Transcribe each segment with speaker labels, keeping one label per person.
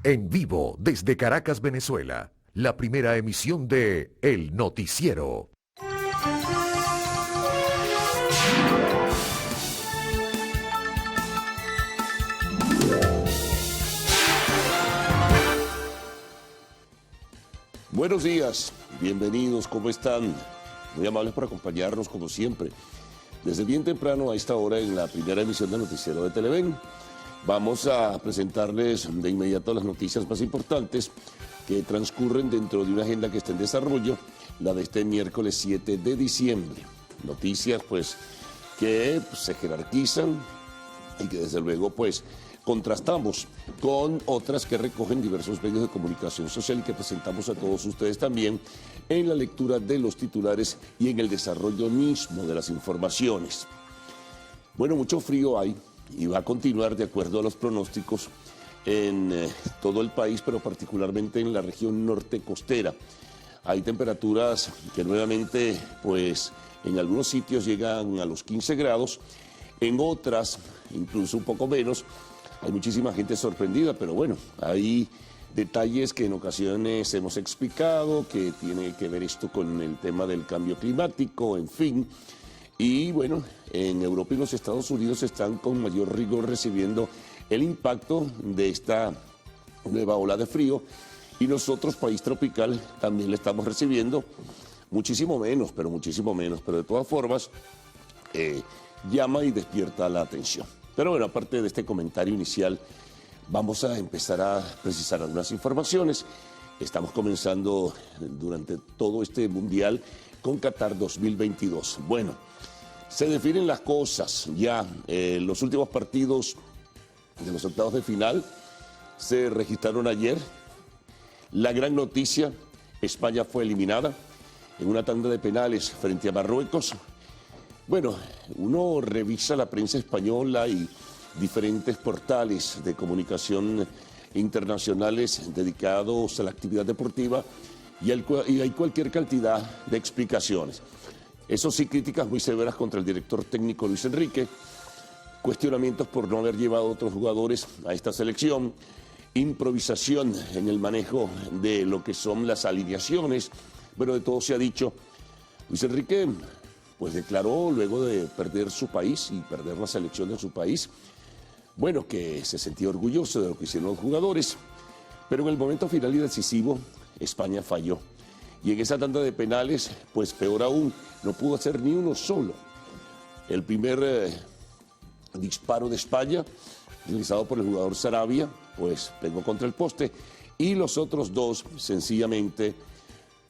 Speaker 1: En vivo desde Caracas, Venezuela, la primera emisión de El Noticiero.
Speaker 2: Buenos días, bienvenidos, ¿cómo están? Muy amables por acompañarnos como siempre. Desde bien temprano a esta hora en la primera emisión del Noticiero de Televen. Vamos a presentarles de inmediato las noticias más importantes que transcurren dentro de una agenda que está en desarrollo, la de este miércoles 7 de diciembre. Noticias pues que se jerarquizan y que desde luego pues contrastamos con otras que recogen diversos medios de comunicación social y que presentamos a todos ustedes también en la lectura de los titulares y en el desarrollo mismo de las informaciones. Bueno, mucho frío hay y va a continuar de acuerdo a los pronósticos en todo el país, pero particularmente en la región norte costera. Hay temperaturas que nuevamente, pues, en algunos sitios llegan a los 15 grados, en otras incluso un poco menos. Hay muchísima gente sorprendida, pero bueno, hay detalles que en ocasiones hemos explicado, que tiene que ver esto con el tema del cambio climático, en fin. Y bueno, en Europa y los Estados Unidos están con mayor rigor recibiendo el impacto de esta nueva ola de frío y nosotros, país tropical, también le estamos recibiendo muchísimo menos, pero de todas formas llama y despierta la atención. Pero bueno, aparte de este comentario inicial, vamos a empezar a precisar algunas informaciones. Estamos comenzando durante todo este Mundial con Qatar 2022. Bueno, se definen las cosas ya. Los últimos partidos de los octavos de final se registraron ayer. La gran noticia, España fue eliminada en una tanda de penales frente a Marruecos. Bueno, uno revisa la prensa española y diferentes portales de comunicación internacionales dedicados a la actividad deportiva y hay cualquier cantidad de explicaciones. Eso sí, críticas muy severas contra el director técnico Luis Enrique, cuestionamientos por no haber llevado a otros jugadores a esta selección, improvisación en el manejo de lo que son las alineaciones. Bueno, de todo se ha dicho. Luis Enrique pues declaró luego de perder su país y perder la selección de su país, bueno, que se sentía orgulloso de lo que hicieron los jugadores, pero en el momento final y decisivo España falló. Y en esa tanda de penales, pues peor aún, no pudo hacer ni uno solo. El primer disparo de España, realizado por el jugador Sarabia, pues pegó contra el poste, y los otros dos sencillamente,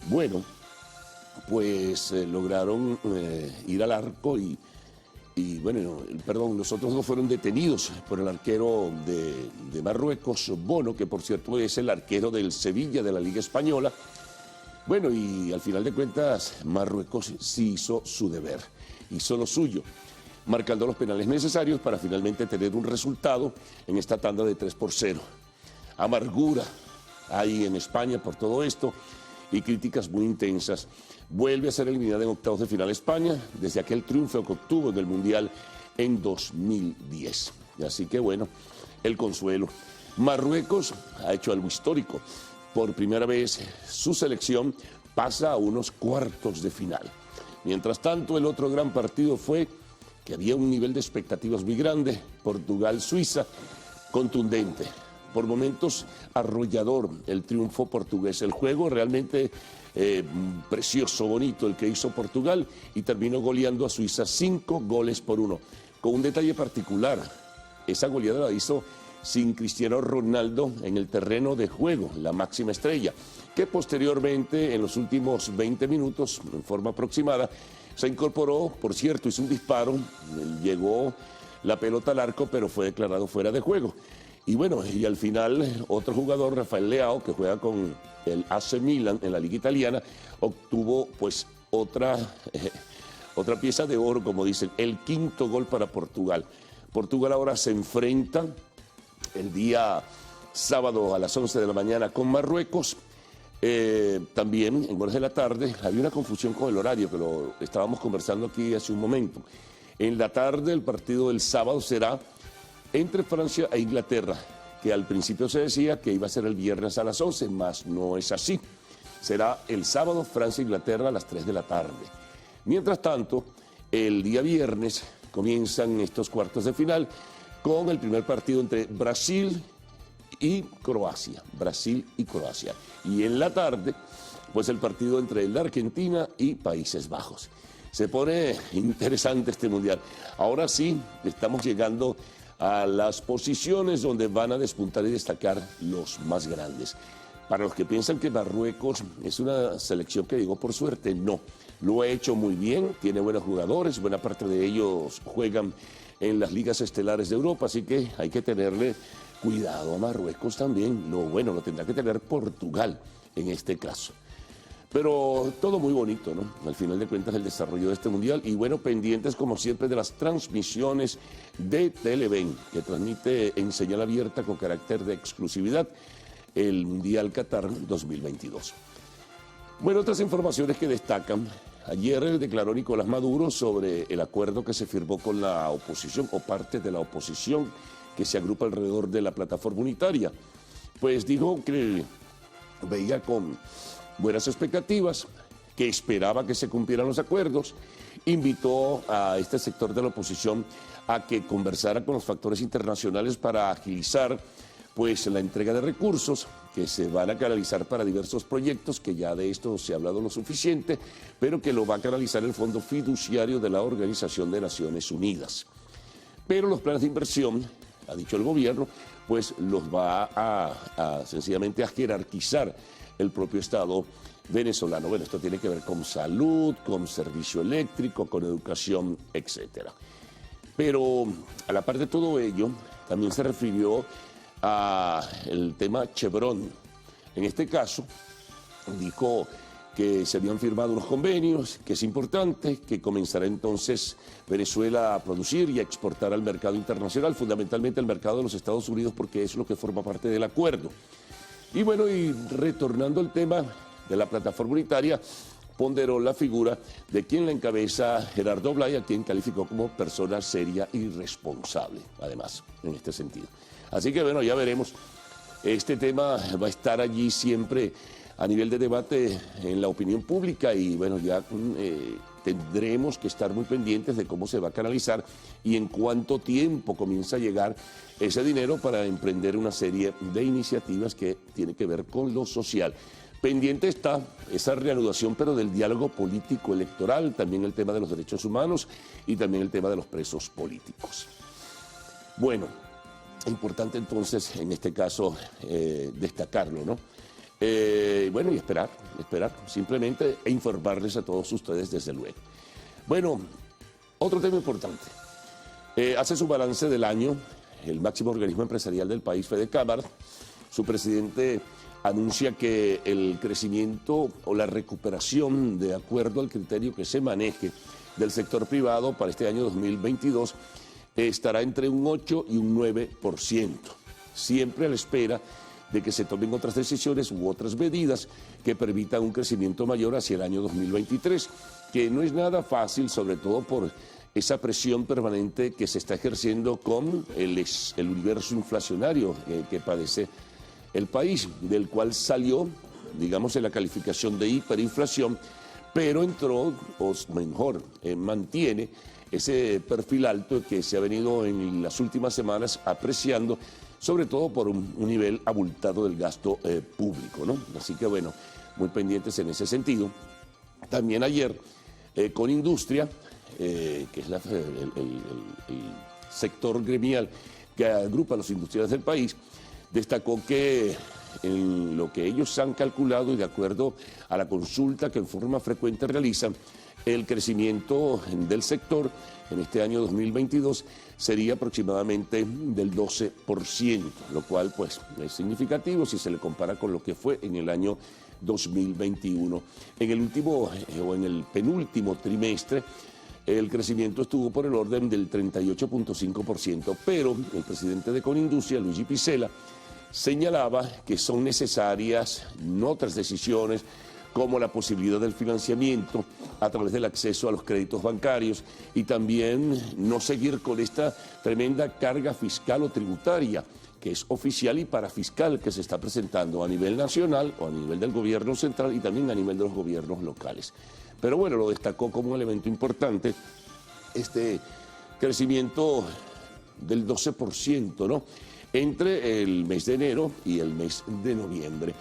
Speaker 2: bueno, pues lograron ir al arco y bueno, perdón, los otros dos fueron detenidos por el arquero de Marruecos, Bono, que por cierto es el arquero del Sevilla de la Liga Española. Bueno, y al final de cuentas Marruecos sí hizo su deber, hizo lo suyo, marcando los penales necesarios para finalmente tener un resultado en esta tanda de 3-0. Amargura hay en España por todo esto y críticas muy intensas. Vuelve a ser eliminada en octavos de final España desde aquel triunfo que obtuvo en el Mundial en 2010. Así que bueno, el consuelo. Marruecos ha hecho algo histórico. Por primera vez su selección pasa a unos cuartos de final. Mientras tanto, el otro gran partido fue que había un nivel de expectativas muy grande. Portugal-Suiza, contundente. Por momentos arrollador el triunfo portugués. El juego realmente precioso, bonito el que hizo Portugal y terminó goleando a Suiza 5-1. Con un detalle particular, esa goleada la hizo sin Cristiano Ronaldo en el terreno de juego, la máxima estrella, que posteriormente en los últimos 20 minutos, en forma aproximada, se incorporó, por cierto, hizo un disparo, llegó la pelota al arco, pero fue declarado fuera de juego. Y bueno, y al final otro jugador, Rafael Leao, que juega con el AC Milan en la Liga Italiana, obtuvo pues otra pieza de oro, como dicen, el quinto gol para Portugal. Portugal ahora se enfrenta el día sábado a las 11 de la mañana con Marruecos. También en horas de la tarde había una confusión con el horario, que lo estábamos conversando aquí hace un momento. En la tarde el partido del sábado será entre Francia e Inglaterra que al principio se decía que iba a ser el viernes a las 11, mas no es así. Será el sábado Francia-Inglaterra a las 3 de la tarde. Mientras tanto, el día viernes comienzan estos cuartos de final con el primer partido entre Brasil y Croacia. Brasil y Croacia. Y en la tarde, pues el partido entre la Argentina y Países Bajos. Se pone interesante este mundial. Ahora sí, estamos llegando a las posiciones donde van a despuntar y destacar los más grandes. Para los que piensan que Marruecos es una selección que llegó por suerte, no. Lo ha hecho muy bien, tiene buenos jugadores, buena parte de ellos juegan en las ligas estelares de Europa, así que hay que tenerle cuidado a Marruecos también. Lo tendrá que tener Portugal en este caso. Pero todo muy bonito, ¿no? Al final de cuentas, el desarrollo de este mundial. Y bueno, pendientes como siempre de las transmisiones de Televen, que transmite en señal abierta con carácter de exclusividad el Mundial Qatar 2022. Bueno, otras informaciones que destacan. Ayer declaró Nicolás Maduro sobre el acuerdo que se firmó con la oposición o parte de la oposición que se agrupa alrededor de la plataforma unitaria. Pues dijo que veía con buenas expectativas, que esperaba que se cumplieran los acuerdos, invitó a este sector de la oposición a que conversara con los factores internacionales para agilizar pues la entrega de recursos que se van a canalizar para diversos proyectos, que ya de esto se ha hablado lo suficiente, pero que lo va a canalizar el Fondo Fiduciario de la Organización de Naciones Unidas. Pero los planes de inversión, ha dicho el gobierno, pues los va sencillamente a jerarquizar el propio Estado venezolano. Bueno, esto tiene que ver con salud, con servicio eléctrico, con educación, etcétera. Pero a la par de todo ello, también se refirió al tema Chevron. En este caso, dijo que se habían firmado unos convenios, que es importante, que comenzará entonces Venezuela a producir y a exportar al mercado internacional, fundamentalmente al mercado de los Estados Unidos, porque es lo que forma parte del acuerdo. Y bueno, y retornando al tema de la plataforma unitaria, ponderó la figura de quien la encabeza, Gerardo Blay, a quien calificó como persona seria y responsable, además, en este sentido. Así que bueno, ya veremos. Este tema va a estar allí siempre a nivel de debate en la opinión pública y bueno, ya tendremos que estar muy pendientes de cómo se va a canalizar y en cuánto tiempo comienza a llegar ese dinero para emprender una serie de iniciativas que tiene que ver con lo social. Pendiente está esa reanudación, pero del diálogo político electoral, también el tema de los derechos humanos y también el tema de los presos políticos. Bueno, importante entonces en este caso destacarlo, ¿no? Bueno, y esperar, simplemente e informarles a todos ustedes desde luego. Bueno, otro tema importante. Hace su balance del año el máximo organismo empresarial del país, Fedecámara. Su presidente anuncia que el crecimiento o la recuperación, de acuerdo al criterio que se maneje del sector privado para este año 2022, estará entre un 8 y un 9%, siempre a la espera de que se tomen otras decisiones u otras medidas que permitan un crecimiento mayor hacia el año 2023, que no es nada fácil, sobre todo por esa presión permanente que se está ejerciendo con el universo inflacionario que padece el país, del cual salió, digamos, en la calificación de hiperinflación, pero entró, o mejor, mantiene ese perfil alto que se ha venido en las últimas semanas apreciando, sobre todo por un nivel abultado del gasto público, ¿no? Así que bueno, muy pendientes en ese sentido. También ayer, con Industria, que es el sector gremial que agrupa a los industriales del país, destacó que en lo que ellos han calculado y de acuerdo a la consulta que en forma frecuente realizan, el crecimiento del sector en este año 2022 sería aproximadamente del 12%, lo cual pues es significativo si se le compara con lo que fue en el año 2021. En el último o en el penúltimo trimestre, el crecimiento estuvo por el orden del 38.5%, pero el presidente de Conindustria, Luigi Picella, señalaba que son necesarias otras decisiones como la posibilidad del financiamiento a través del acceso a los créditos bancarios y también no seguir con esta tremenda carga fiscal o tributaria que es oficial y parafiscal que se está presentando a nivel nacional o a nivel del gobierno central y también a nivel de los gobiernos locales. Pero bueno, lo destacó como un elemento importante este crecimiento del 12%, ¿no?, entre el mes de enero y el mes de noviembre.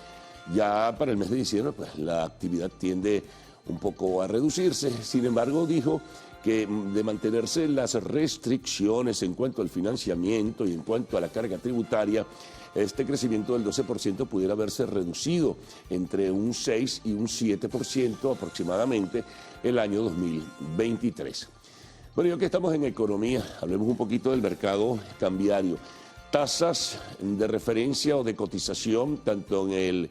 Speaker 2: Ya para el mes de diciembre, pues la actividad tiende un poco a reducirse. Sin embargo, dijo que de mantenerse las restricciones en cuanto al financiamiento y en cuanto a la carga tributaria, este crecimiento del 12% pudiera haberse reducido entre un 6 y un 7% aproximadamente el año 2023. Bueno, ya que estamos en economía, hablemos un poquito del mercado cambiario. Tasas de referencia o de cotización, tanto en el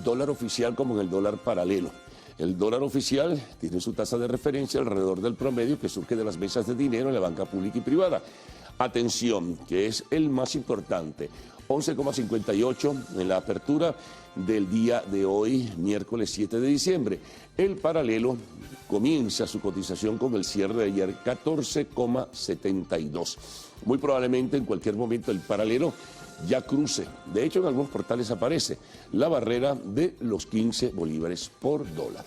Speaker 2: dólar oficial como en el dólar paralelo. El dólar oficial tiene su tasa de referencia alrededor del promedio que surge de las mesas de dinero en la banca pública y privada. Atención, que es el más importante, 11,58 en la apertura del día de hoy, miércoles 7 de diciembre. El paralelo comienza su cotización con el cierre de ayer, 14,72. Muy probablemente en cualquier momento el paralelo ya cruce. De hecho, en algunos portales aparece la barrera de los 15 bolívares por dólar.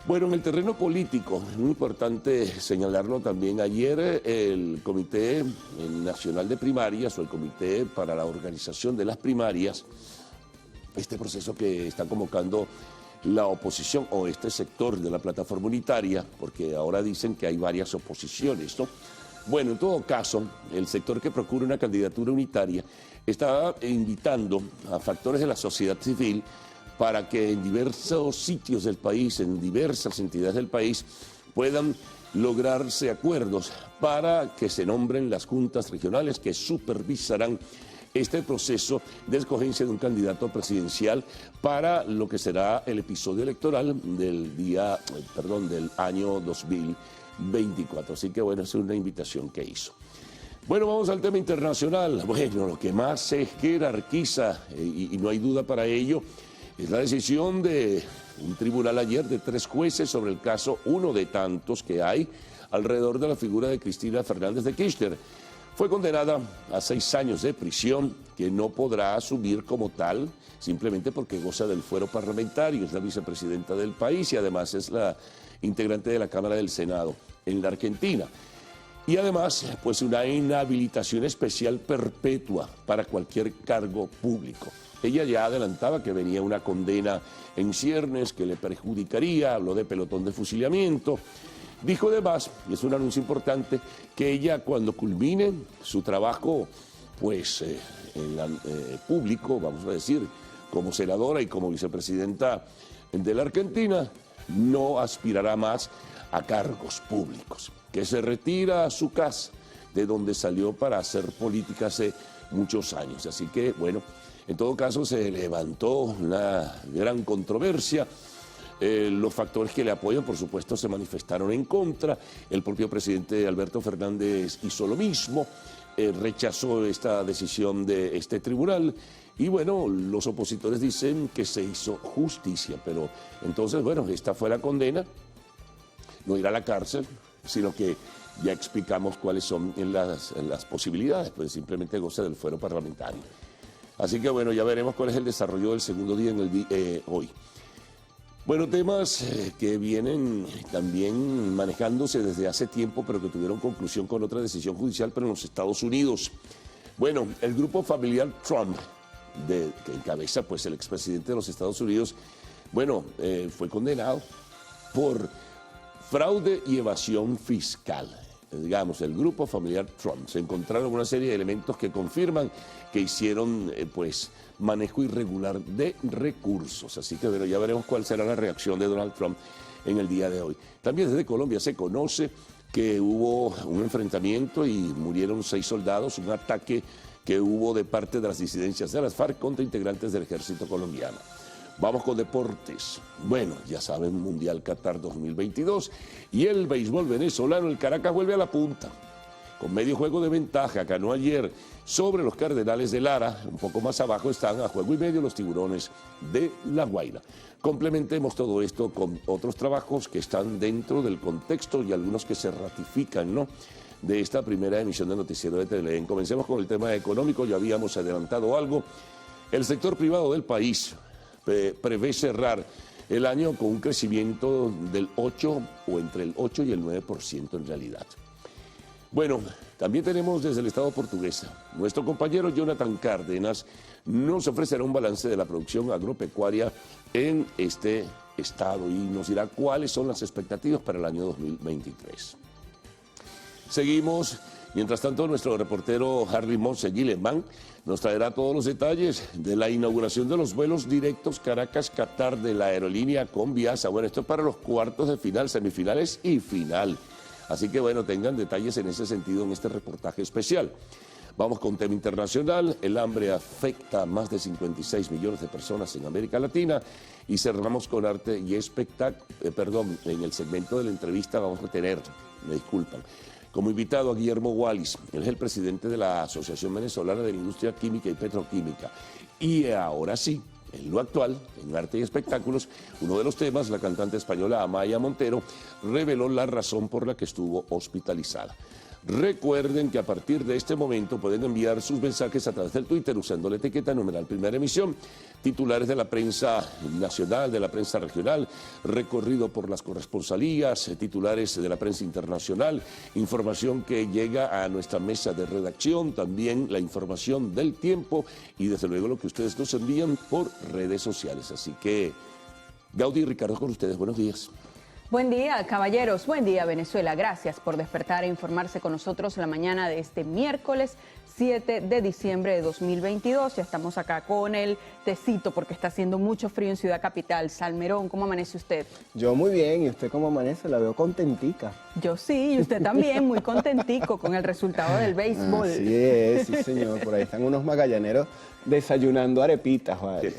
Speaker 2: Bueno, en el terreno político, es muy importante señalarlo también. Ayer el Comité Nacional de Primarias o el Comité para la Organización de las Primarias, este proceso que está convocando la oposición o este sector de la plataforma unitaria, porque ahora dicen que hay varias oposiciones, ¿no? Bueno, en todo caso, el sector que procura una candidatura unitaria está invitando a factores de la sociedad civil para que en diversos sitios del país, en diversas entidades del país, puedan lograrse acuerdos para que se nombren las juntas regionales que supervisarán este proceso de escogencia de un candidato presidencial para lo que será el episodio electoral del año 2024. Así que bueno, esa es una invitación que hizo. Bueno, vamos al tema internacional. Bueno, lo que más se jerarquiza, y no hay duda para ello, es la decisión de un tribunal ayer de 3 jueces sobre el caso, uno de tantos que hay, alrededor de la figura de Cristina Fernández de Kirchner. Fue condenada a 6 años de prisión, que no podrá asumir como tal, simplemente porque goza del fuero parlamentario, es la vicepresidenta del país y además es la integrante de la Cámara del Senado en la Argentina. Y además, pues una inhabilitación especial perpetua para cualquier cargo público. Ella ya adelantaba que venía una condena en ciernes que le perjudicaría, habló de pelotón de fusilamiento. Dijo además, y es un anuncio importante, que ella cuando culmine su trabajo pues público, vamos a decir, como senadora y como vicepresidenta de la Argentina, no aspirará más a cargos públicos, que se retira a su casa, de donde salió para hacer política hace muchos años. Así que, bueno, en todo caso se levantó una gran controversia. Los factores que le apoyan, por supuesto, se manifestaron en contra. El propio presidente Alberto Fernández hizo lo mismo, rechazó esta decisión de este tribunal. Y bueno, los opositores dicen que se hizo justicia, pero entonces, bueno, esta fue la condena. No irá a la cárcel, sino que ya explicamos cuáles son las posibilidades, pues simplemente goza del fuero parlamentario. Así que bueno, ya veremos cuál es el desarrollo del segundo día hoy. Bueno, temas que vienen también manejándose desde hace tiempo, pero que tuvieron conclusión con otra decisión judicial, pero en los Estados Unidos. Bueno, el grupo familiar Trump, que encabeza pues el expresidente de los Estados Unidos, bueno, fue condenado por fraude y evasión fiscal. Digamos, el grupo familiar Trump. Se encontraron una serie de elementos que confirman que hicieron pues manejo irregular de recursos. Así que bueno, ya veremos cuál será la reacción de Donald Trump en el día de hoy. También desde Colombia se conoce que hubo un enfrentamiento y murieron 6 soldados, un ataque que hubo de parte de las disidencias de las FARC contra integrantes del ejército colombiano. Vamos con deportes. Bueno, ya saben, Mundial Qatar 2022 y el béisbol venezolano, el Caracas vuelve a la punta. Con medio juego de ventaja, ganó ayer sobre los Cardenales de Lara. Un poco más abajo están a juego y medio los Tiburones de La Guaira. Complementemos todo esto con otros trabajos que están dentro del contexto y algunos que se ratifican, ¿no?, de esta primera emisión de Noticiero de Televen. Comencemos con el tema económico, ya habíamos adelantado algo. El sector privado del país prevé cerrar el año con un crecimiento del 8 o entre el 8 y el 9% en realidad. Bueno, también tenemos desde el Estado portugués. Nuestro compañero Jonathan Cárdenas nos ofrecerá un balance de la producción agropecuaria en este estado y nos dirá cuáles son las expectativas para el año 2023. Seguimos. Mientras tanto, nuestro reportero Harry Monse Guillemán nos traerá todos los detalles de la inauguración de los vuelos directos Caracas-Qatar de la aerolínea Conviasa. Bueno, esto es para los cuartos de final, semifinales y final. Así que bueno, tengan detalles en ese sentido en este reportaje especial. Vamos con tema internacional. El hambre afecta a más de 56 millones de personas en América Latina. Y cerramos con arte y espectáculo. En el segmento de la entrevista vamos a tener, me disculpan, como invitado a Guillermo Wallis. Él es el presidente de la Asociación Venezolana de la Industria Química y Petroquímica. Y ahora sí, en lo actual, en arte y espectáculos, uno de los temas, la cantante española Amaya Montero reveló la razón por la que estuvo hospitalizada. Recuerden que a partir de este momento pueden enviar sus mensajes a través del Twitter usando la etiqueta numeral Primera Emisión, titulares de la prensa nacional, de la prensa regional, recorrido por las corresponsalías, titulares de la prensa internacional, información que llega a nuestra mesa de redacción, también la información del tiempo y desde luego lo que ustedes nos envían por redes sociales. Así que, Gaudí y Ricardo con ustedes, buenos días.
Speaker 3: Buen día, caballeros. Buen día, Venezuela. Gracias por despertar e informarse con nosotros la mañana de este miércoles 7 de diciembre de 2022. Ya estamos acá con el tecito porque está haciendo mucho frío en Ciudad Capital. Salmerón, ¿cómo amanece usted?
Speaker 4: Yo muy bien. ¿Y usted cómo amanece? La veo contentica.
Speaker 3: Yo sí, y usted también, muy contentico con el resultado del béisbol.
Speaker 4: Así es, sí señor. Por ahí están unos magallaneros desayunando arepitas, vale.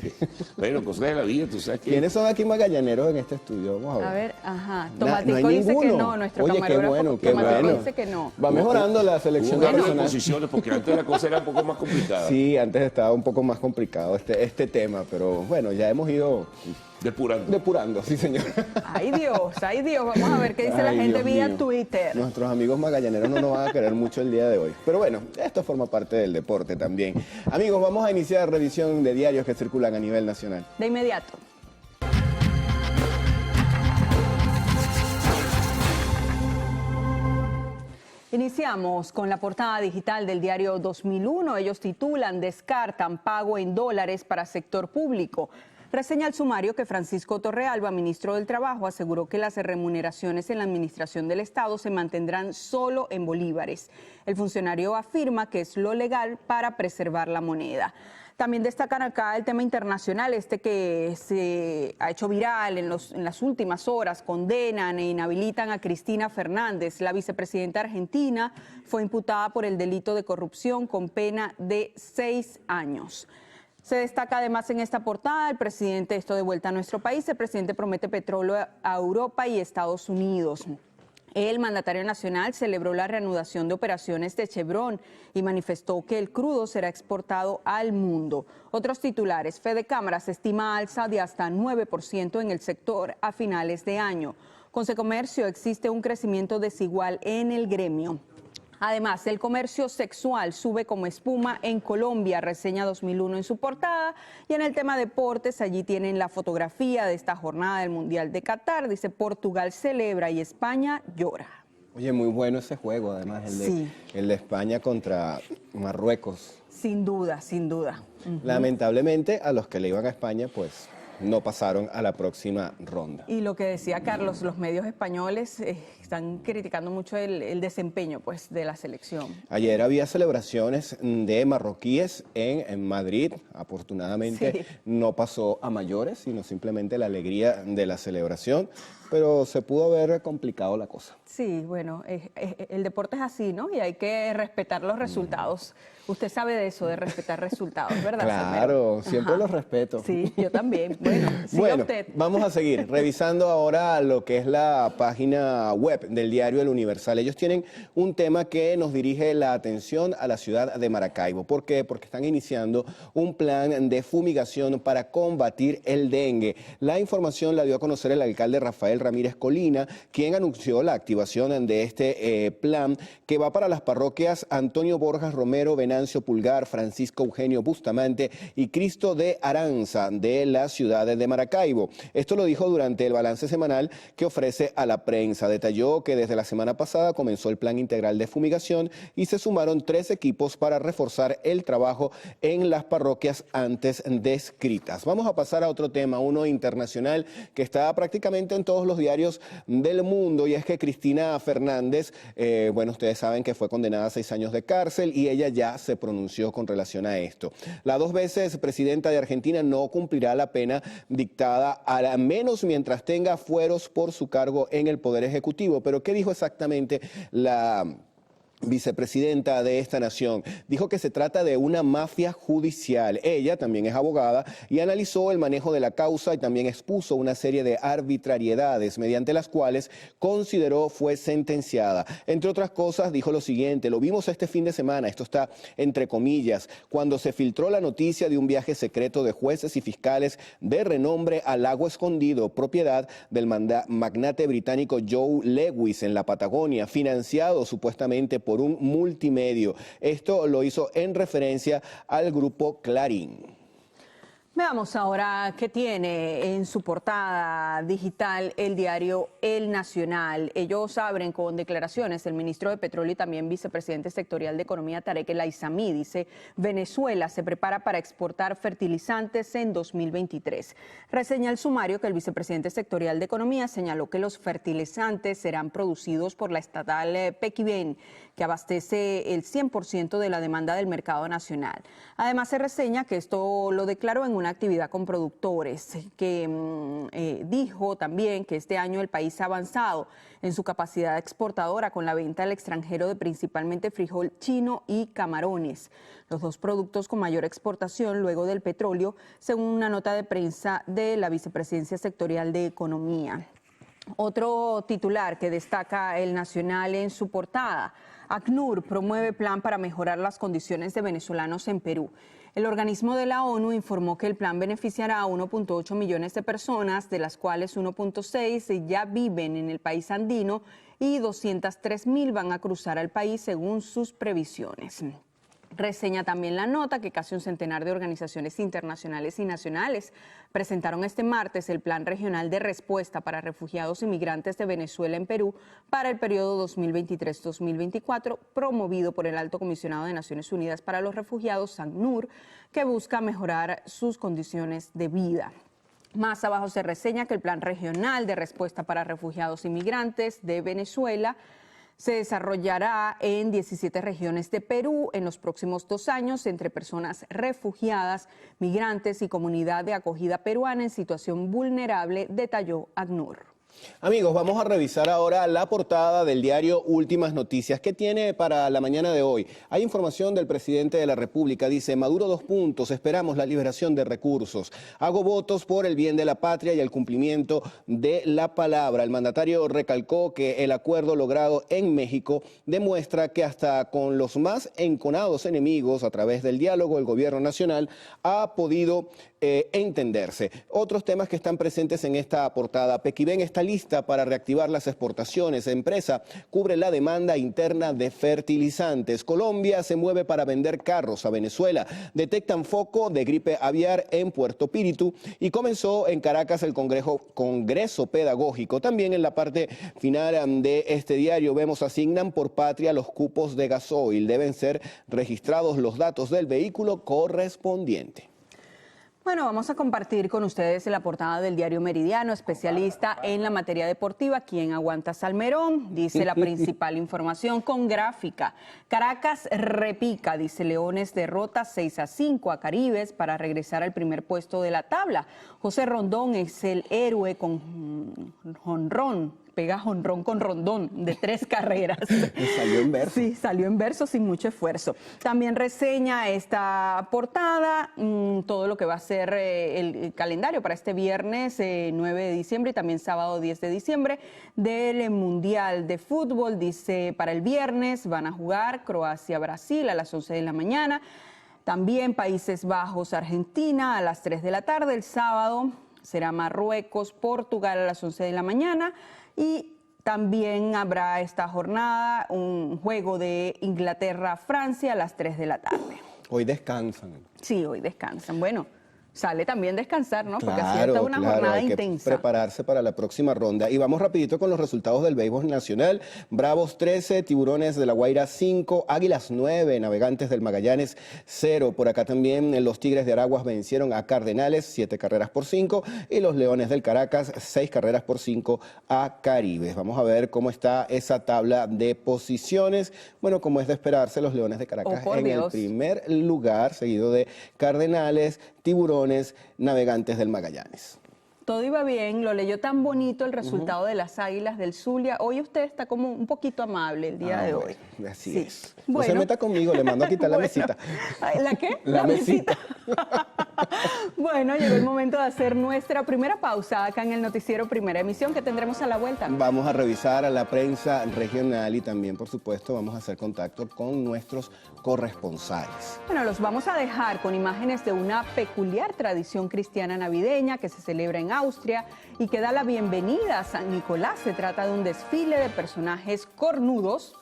Speaker 2: Bueno, cosas de la vida, tú sabes que...
Speaker 4: ¿Quiénes son aquí magallaneros en este estudio? Vamos a ver.
Speaker 3: Ajá.
Speaker 4: No
Speaker 3: Tomatico
Speaker 4: hay
Speaker 3: dice que
Speaker 4: ninguno.
Speaker 3: no, nuestro
Speaker 4: Oye,
Speaker 3: camarógrafo.
Speaker 4: qué bueno, qué
Speaker 3: Tomatico
Speaker 4: bueno.
Speaker 3: dice que no.
Speaker 4: Va mejorando la selección
Speaker 2: Hubo cambio de
Speaker 4: nacional.
Speaker 2: posiciones porque antes la cosa era un poco más complicada.
Speaker 4: Sí, antes estaba un poco más complicado este tema, pero bueno, ya hemos ido depurando, sí señor.
Speaker 3: Ay Dios, vamos a ver qué dice la
Speaker 4: Ay,
Speaker 3: gente
Speaker 4: Dios
Speaker 3: vía
Speaker 4: mío.
Speaker 3: Twitter.
Speaker 4: Nuestros amigos magallaneros no nos van a querer mucho el día de hoy. Pero bueno, esto forma parte del deporte también. Amigos, vamos a iniciar revisión de diarios que circulan a nivel nacional.
Speaker 3: De inmediato. Iniciamos con la portada digital del diario 2001. Ellos titulan: descartan pago en dólares para sector público. Reseña el sumario que Francisco Torrealba, ministro del Trabajo, aseguró que las remuneraciones en la administración del Estado se mantendrán solo en bolívares. El funcionario afirma que es lo legal para preservar la moneda. También destacan acá el tema internacional, que se ha hecho viral en las últimas horas. Condenan e inhabilitan a Cristina Fernández. La vicepresidenta argentina fue imputada por el delito de corrupción con pena de 6 años. Se destaca además en esta portada el presidente, esto de vuelta a nuestro país, el presidente promete petróleo a Europa y Estados Unidos. El mandatario nacional celebró la reanudación de operaciones de Chevron y manifestó que el crudo será exportado al mundo. Otros titulares: Fede Cámaras estima alza de hasta 9% en el sector a finales de año. Consecomercio: existe un crecimiento desigual en el gremio. Además, el comercio sexual sube como espuma en Colombia, reseña 2001 en su portada. Y en el tema deportes, allí tienen la fotografía de esta jornada del Mundial de Qatar. Dice: Portugal celebra y España llora.
Speaker 4: Oye, muy bueno ese juego, además, el de España contra Marruecos.
Speaker 3: Sin duda, sin duda.
Speaker 4: Lamentablemente, a los que le iban a España, pues no pasaron a la próxima ronda.
Speaker 3: Y lo que decía Carlos, los medios españoles están criticando mucho el desempeño, pues, de la selección.
Speaker 4: Ayer había celebraciones de marroquíes en Madrid. Afortunadamente no pasó a mayores, sino simplemente la alegría de la celebración, pero se pudo haber complicado la cosa.
Speaker 3: Sí, bueno, el deporte es así, ¿no? Y hay que respetar los resultados. Usted sabe de eso, de respetar resultados, ¿verdad?
Speaker 4: Claro, siempre los respeto.
Speaker 3: Sí, yo también. Bueno, siga usted.
Speaker 4: Vamos a seguir revisando ahora lo que es la página web web del diario El Universal. Ellos tienen un tema que nos dirige la atención a la ciudad de Maracaibo. ¿Por qué? Porque están iniciando un plan de fumigación para combatir el dengue. La información la dio a conocer el alcalde Rafael Ramírez Colina, quien anunció la activación de este plan que va para las parroquias Antonio Borjas Romero, Venancio Pulgar, Francisco Eugenio Bustamante y Cristo de Aranza de la ciudad de Maracaibo. Esto lo dijo durante el balance semanal que ofrece a la prensa. Detalló que desde la semana pasada comenzó el plan integral de fumigación y se sumaron 3 equipos para reforzar el trabajo en las parroquias antes descritas. Vamos a pasar a otro tema, uno internacional que está prácticamente en todos los diarios del mundo, y es que Cristina Fernández, bueno, ustedes saben que fue condenada a 6 años de cárcel y ella ya se pronunció con relación a esto. La 2 veces presidenta de Argentina no cumplirá la pena dictada, al menos mientras tenga fueros por su cargo en el Poder Ejecutivo. Pero ¿qué dijo exactamente la vicepresidenta de esta nación? Dijo que se trata de una mafia judicial. Ella también es abogada y analizó el manejo de la causa y también expuso una serie de arbitrariedades mediante las cuales consideró fue sentenciada. Entre otras cosas, dijo lo siguiente: lo vimos este fin de semana, esto está entre comillas, cuando se filtró la noticia de un viaje secreto de jueces y fiscales de renombre al Lago Escondido, propiedad del magnate británico Joe Lewis en la Patagonia, financiado supuestamente por un multimedio. Esto lo hizo en referencia al grupo Clarín.
Speaker 3: Veamos ahora qué tiene en su portada digital el diario El Nacional. Ellos abren con declaraciones el ministro de Petróleo y también vicepresidente sectorial de Economía, Tarek El Aizami. Dice: Venezuela se prepara para exportar fertilizantes en 2023. Reseña el sumario que el vicepresidente sectorial de Economía señaló que los fertilizantes serán producidos por la estatal Pequibén, que abastece el 100% de la demanda del mercado nacional. Además, se reseña que esto lo declaró en una actividad con productores, que dijo también que este año el país ha avanzado en su capacidad exportadora con la venta al extranjero de principalmente frijol chino y camarones, los 2 productos con mayor exportación luego del petróleo, según una nota de prensa de la Vicepresidencia Sectorial de Economía. Otro titular que destaca El Nacional en su portada: ACNUR promueve plan para mejorar las condiciones de venezolanos en Perú. El organismo de la ONU informó que el plan beneficiará a 1.8 millones de personas, de las cuales 1.6 ya viven en el país andino y 203.000 van a cruzar al país según sus previsiones. Reseña también la nota que casi un centenar de organizaciones internacionales y nacionales presentaron este martes el Plan Regional de Respuesta para Refugiados y Migrantes de Venezuela en Perú para el periodo 2023-2024, promovido por el Alto Comisionado de Naciones Unidas para los Refugiados, ACNUR, que busca mejorar sus condiciones de vida. Más abajo se reseña que el Plan Regional de Respuesta para Refugiados y Migrantes de Venezuela se desarrollará en 17 regiones de Perú en los próximos 2 años entre personas refugiadas, migrantes y comunidad de acogida peruana en situación vulnerable, detalló ACNUR.
Speaker 4: Amigos, vamos a revisar ahora la portada del diario Últimas Noticias. ¿Qué tiene para la mañana de hoy? Hay información del presidente de la República. Dice: Maduro 2 puntos, esperamos la liberación de recursos. Hago votos por el bien de la patria y el cumplimiento de la palabra. El mandatario recalcó que el acuerdo logrado en México demuestra que hasta con los más enconados enemigos, a través del diálogo, el gobierno nacional ha podido entenderse. Otros temas que están presentes en esta portada: Pequibén está lista para reactivar las exportaciones. Empresa cubre la demanda interna de fertilizantes. Colombia se mueve para vender carros a Venezuela. Detectan foco de gripe aviar en Puerto Píritu y comenzó en Caracas el Congreso Pedagógico. También en la parte final de este diario vemos: asignan por patria los cupos de gasoil. Deben ser registrados los datos del vehículo correspondiente.
Speaker 3: Bueno, vamos a compartir con ustedes la portada del diario Meridiano, especialista en la materia deportiva. ¿Quién aguanta Salmerón? Dice la principal información con gráfica. Caracas repica, dice Leones derrota 6-5 a Caribes para regresar al primer puesto de la tabla. José Rondón es el héroe con jonrón pega jonrón con Rondón de 3 carreras.
Speaker 4: Salió en verso.
Speaker 3: Sí, salió en verso sin mucho esfuerzo. También reseña esta portada, todo lo que va a ser el calendario para este viernes 9 de diciembre y también sábado 10 de diciembre del Mundial de Fútbol. Dice, para el viernes van a jugar Croacia-Brasil a las 11 de la mañana. También Países Bajos-Argentina a las 3 de la tarde. El sábado será Marruecos-Portugal a las 11 de la mañana. Y también habrá esta jornada un juego de Inglaterra-Francia a las 3 de la tarde.
Speaker 4: Hoy descansan.
Speaker 3: Sí, hoy descansan. Bueno, sale también descansar, ¿no? Porque así
Speaker 4: Claro,
Speaker 3: está una jornada
Speaker 4: hay que
Speaker 3: intensa.
Speaker 4: prepararse para la próxima ronda. Y vamos rapidito con los resultados del béisbol nacional. Bravos 13, Tiburones de La Guaira 5, Águilas 9, Navegantes del Magallanes 0. Por acá también los Tigres de Araguas vencieron a Cardenales 7 carreras por 5 y los Leones del Caracas 6 carreras por 5 a Caribes. Vamos a ver cómo está esa tabla de posiciones. Bueno, como es de esperarse, los Leones de Caracas en el primer lugar, seguido de Cardenales, Tiburones, Navegantes del Magallanes.
Speaker 3: Todo iba bien, lo leyó tan bonito el resultado de las Águilas del Zulia. Hoy usted está como un poquito amable el día de hoy.
Speaker 4: Así es. No se meta conmigo, le mando a quitar la mesita.
Speaker 3: ¿La qué?
Speaker 4: La mesita.
Speaker 3: Bueno, llegó el momento de hacer nuestra primera pausa acá en el noticiero Primera Emisión, que tendremos a la vuelta.
Speaker 4: Vamos a revisar a la prensa regional y también, por supuesto, vamos a hacer contacto con nuestros corresponsales.
Speaker 3: Bueno, los vamos a dejar con imágenes de una peculiar tradición cristiana navideña que se celebra en Austria y que da la bienvenida a San Nicolás. Se trata de un desfile de personajes cornudos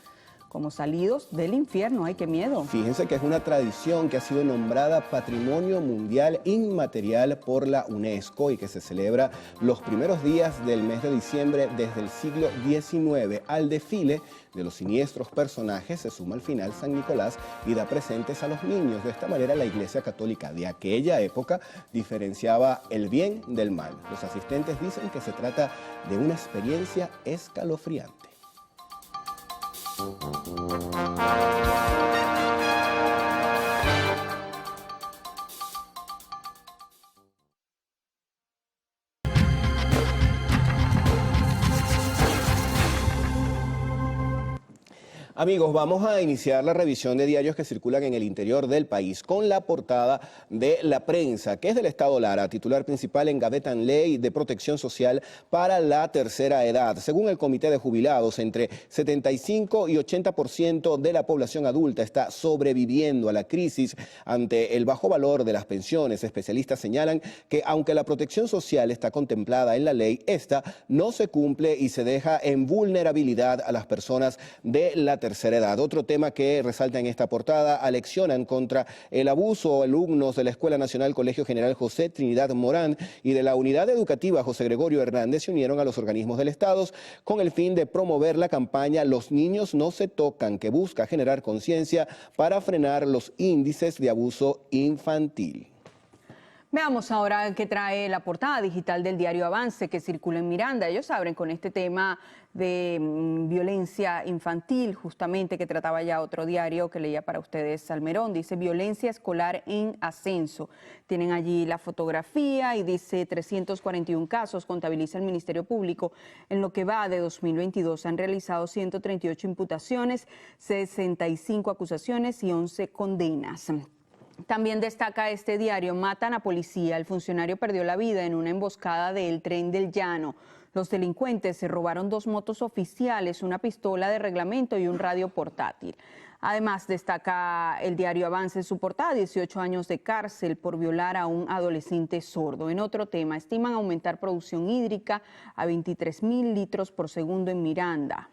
Speaker 3: como salidos del infierno. ¡Ay, qué miedo!
Speaker 4: Fíjense que es una tradición que ha sido nombrada Patrimonio Mundial Inmaterial por la UNESCO y que se celebra los primeros días del mes de diciembre desde el siglo XIX. Al desfile de los siniestros personajes se suma al final San Nicolás y da presentes a los niños. De esta manera la Iglesia Católica de aquella época diferenciaba el bien del mal. Los asistentes dicen que se trata de una experiencia escalofriante. Amigos, vamos a iniciar la revisión de diarios que circulan en el interior del país con la portada de La Prensa, que es del Estado Lara, titular principal: engavetan ley de protección social para la tercera edad. Según el Comité de Jubilados, entre 75 y 80% de la población adulta está sobreviviendo a la crisis ante el bajo valor de las pensiones. Especialistas señalan que aunque la protección social está contemplada en la ley, esta no se cumple y se deja en vulnerabilidad a las personas de la tercera edad. Otro tema que resalta en esta portada: aleccionan contra el abuso alumnos de la Escuela Nacional Colegio General José Trinidad Morán y de la Unidad Educativa José Gregorio Hernández se unieron a los organismos del Estado con el fin de promover la campaña Los Niños No Se Tocan, que busca generar conciencia para frenar los índices de abuso infantil.
Speaker 3: Veamos ahora qué trae la portada digital del diario Avance, que circula en Miranda. Ellos abren con este tema de violencia infantil, justamente, que trataba ya otro diario que leía para ustedes, Salmerón. Dice: violencia escolar en ascenso. Tienen allí la fotografía y dice 341 casos contabiliza el Ministerio Público. En lo que va de 2022 han realizado 138 imputaciones, 65 acusaciones y 11 condenas. También destaca este diario: matan a policía. El funcionario perdió la vida en una emboscada del Tren del Llano. Los delincuentes se robaron 2 motos oficiales, una pistola de reglamento y un radio portátil. Además, destaca el diario Avance en su portada 18 años de cárcel por violar a un adolescente sordo. En otro tema, estiman aumentar producción hídrica a 23.000 litros por segundo en Miranda.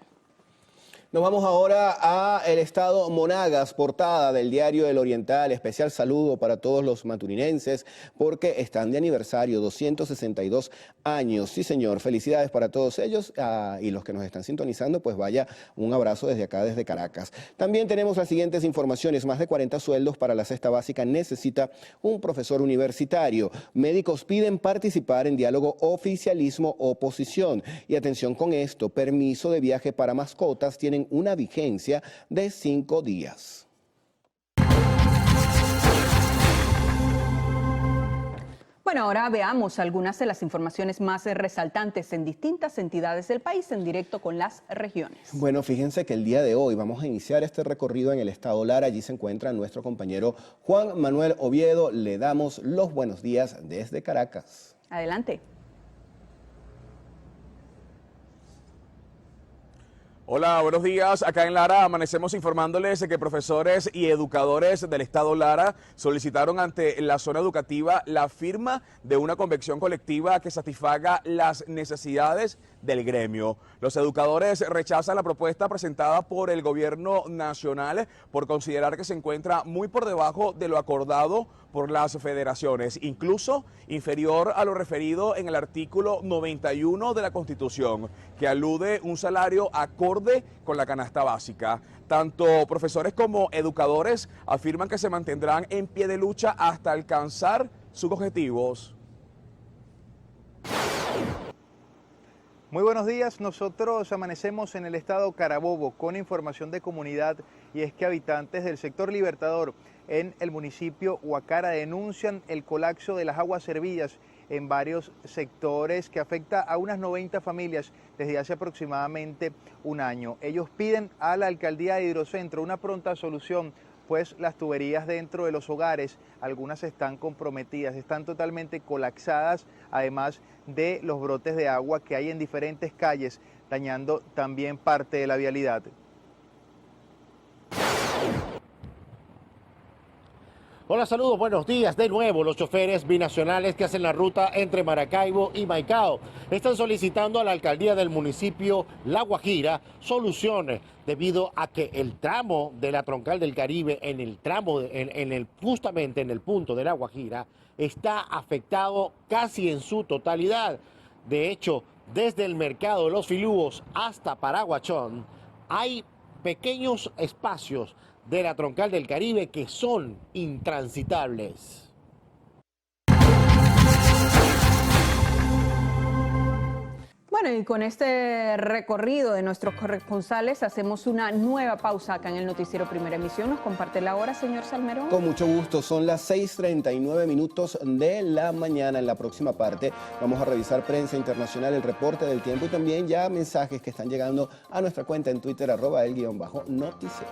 Speaker 4: Nos vamos ahora a el estado Monagas, portada del diario El Oriental. Especial saludo para todos los maturinenses porque están de aniversario, 262 años. Sí, señor, felicidades para todos ellos y los que nos están sintonizando, pues vaya un abrazo desde acá, desde Caracas. También tenemos las siguientes informaciones: más de 40 sueldos para la cesta básica necesita un profesor universitario. Médicos piden participar en diálogo oficialismo-oposición. Y atención con esto: permiso de viaje para mascotas tienen una vigencia de 5 días.
Speaker 3: Bueno, ahora veamos algunas de las informaciones más resaltantes en distintas entidades del país en directo con las regiones.
Speaker 4: Bueno, fíjense que el día de hoy vamos a iniciar este recorrido en el estado Lara. Allí se encuentra nuestro compañero Juan Manuel Oviedo. Le damos los buenos días desde Caracas.
Speaker 3: Adelante.
Speaker 5: Hola, buenos días. Acá en Lara amanecemos informándoles que profesores y educadores del estado Lara solicitaron ante la zona educativa la firma de una convención colectiva que satisfaga las necesidades del gremio. Los educadores rechazan la propuesta presentada por el gobierno nacional por considerar que se encuentra muy por debajo de lo acordado por las federaciones, incluso inferior a lo referido en el artículo 91 de la Constitución, que alude un salario acorde con la canasta básica. Tanto profesores como educadores afirman que se mantendrán en pie de lucha hasta alcanzar sus objetivos.
Speaker 6: Muy buenos días, nosotros amanecemos en el estado Carabobo con información de comunidad, y es que habitantes del sector Libertador en el municipio Huacara denuncian el colapso de las aguas servidas en varios sectores que afecta a unas 90 familias desde hace aproximadamente un año. Ellos piden a la alcaldía de Hidrocentro una pronta solución, pues las tuberías dentro de los hogares, algunas están comprometidas, están totalmente colapsadas, además de los brotes de agua que hay en diferentes calles, dañando también parte de la vialidad.
Speaker 7: Hola, saludos, buenos días. De nuevo, los choferes binacionales que hacen la ruta entre Maracaibo y Maicao están solicitando a la alcaldía del municipio La Guajira soluciones debido a que el tramo de la Troncal del Caribe, justamente en el punto de La Guajira, está afectado casi en su totalidad. De hecho, desde el mercado de los Filúos hasta Paraguachón, hay pequeños espacios de la Troncal del Caribe que son intransitables.
Speaker 3: Bueno, y con este recorrido de nuestros corresponsales hacemos una nueva pausa acá en el Noticiero Primera Emisión. ¿Nos comparte la hora, señor Salmerón?
Speaker 4: Con mucho gusto, son las 6:39 minutos de la mañana. En la próxima parte vamos a revisar prensa internacional, el reporte del tiempo y también ya mensajes que están llegando a nuestra cuenta en Twitter, @el_noticiero.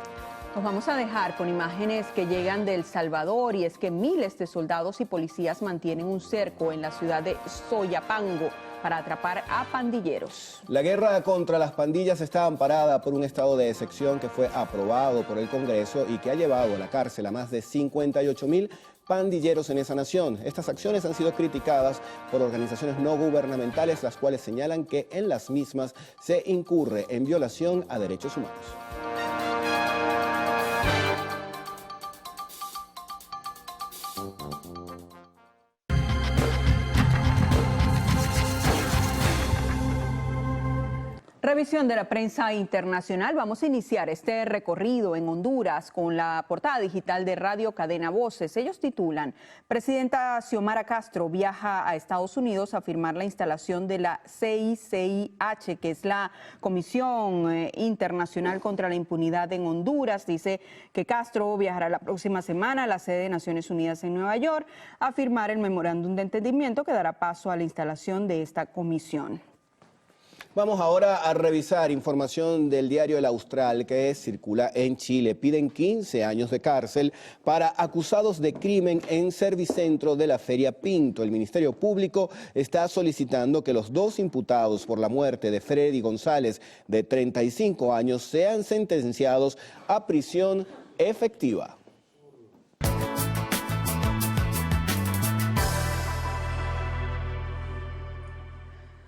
Speaker 3: Nos vamos a dejar con imágenes que llegan de El Salvador, y es que miles de soldados y policías mantienen un cerco en la ciudad de Soyapango para atrapar a pandilleros.
Speaker 4: La guerra contra las pandillas está amparada por un estado de excepción que fue aprobado por el Congreso y que ha llevado a la cárcel a más de 58.000 pandilleros en esa nación. Estas acciones han sido criticadas por organizaciones no gubernamentales, las cuales señalan que en las mismas se incurre en violación a derechos humanos.
Speaker 3: Revisión de la prensa internacional. Vamos a iniciar este recorrido en Honduras con la portada digital de Radio Cadena Voces. Ellos titulan: Presidenta Xiomara Castro viaja a Estados Unidos a firmar la instalación de la CICIH, que es la Comisión Internacional contra la Impunidad en Honduras. Dice que Castro viajará la próxima semana a la sede de Naciones Unidas en Nueva York a firmar el memorándum de entendimiento que dará paso a la instalación de esta comisión.
Speaker 4: Vamos ahora a revisar información del diario El Austral que circula en Chile. Piden 15 años de cárcel para acusados de crimen en Servicentro de la Feria Pinto. El Ministerio Público está solicitando que los dos imputados por la muerte de Freddy González, de 35 años, sean sentenciados a prisión efectiva.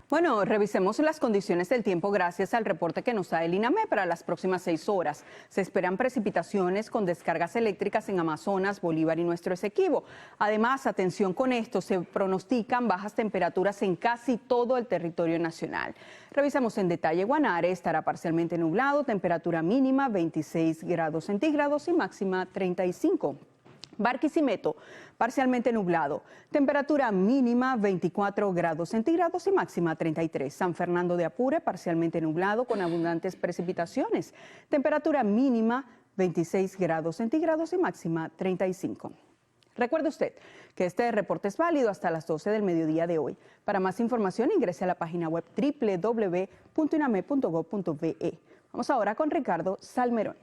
Speaker 3: Bueno, revisemos las condiciones del tiempo gracias al reporte que nos da el INAME para las próximas 6 horas. Se esperan precipitaciones con descargas eléctricas en Amazonas, Bolívar y nuestro Esequibo. Además, atención con esto, se pronostican bajas temperaturas en casi todo el territorio nacional. Revisamos en detalle. Guanare estará parcialmente nublado, temperatura mínima 26 grados centígrados y máxima 35. Barquisimeto, parcialmente nublado, temperatura mínima 24 grados centígrados y máxima 33. San Fernando de Apure, parcialmente nublado con abundantes precipitaciones, temperatura mínima 26 grados centígrados y máxima 35. Recuerde usted que este reporte es válido hasta las 12 del mediodía de hoy. Para más información ingrese a la página web www.iname.gov.be. Vamos ahora con Ricardo Salmerón.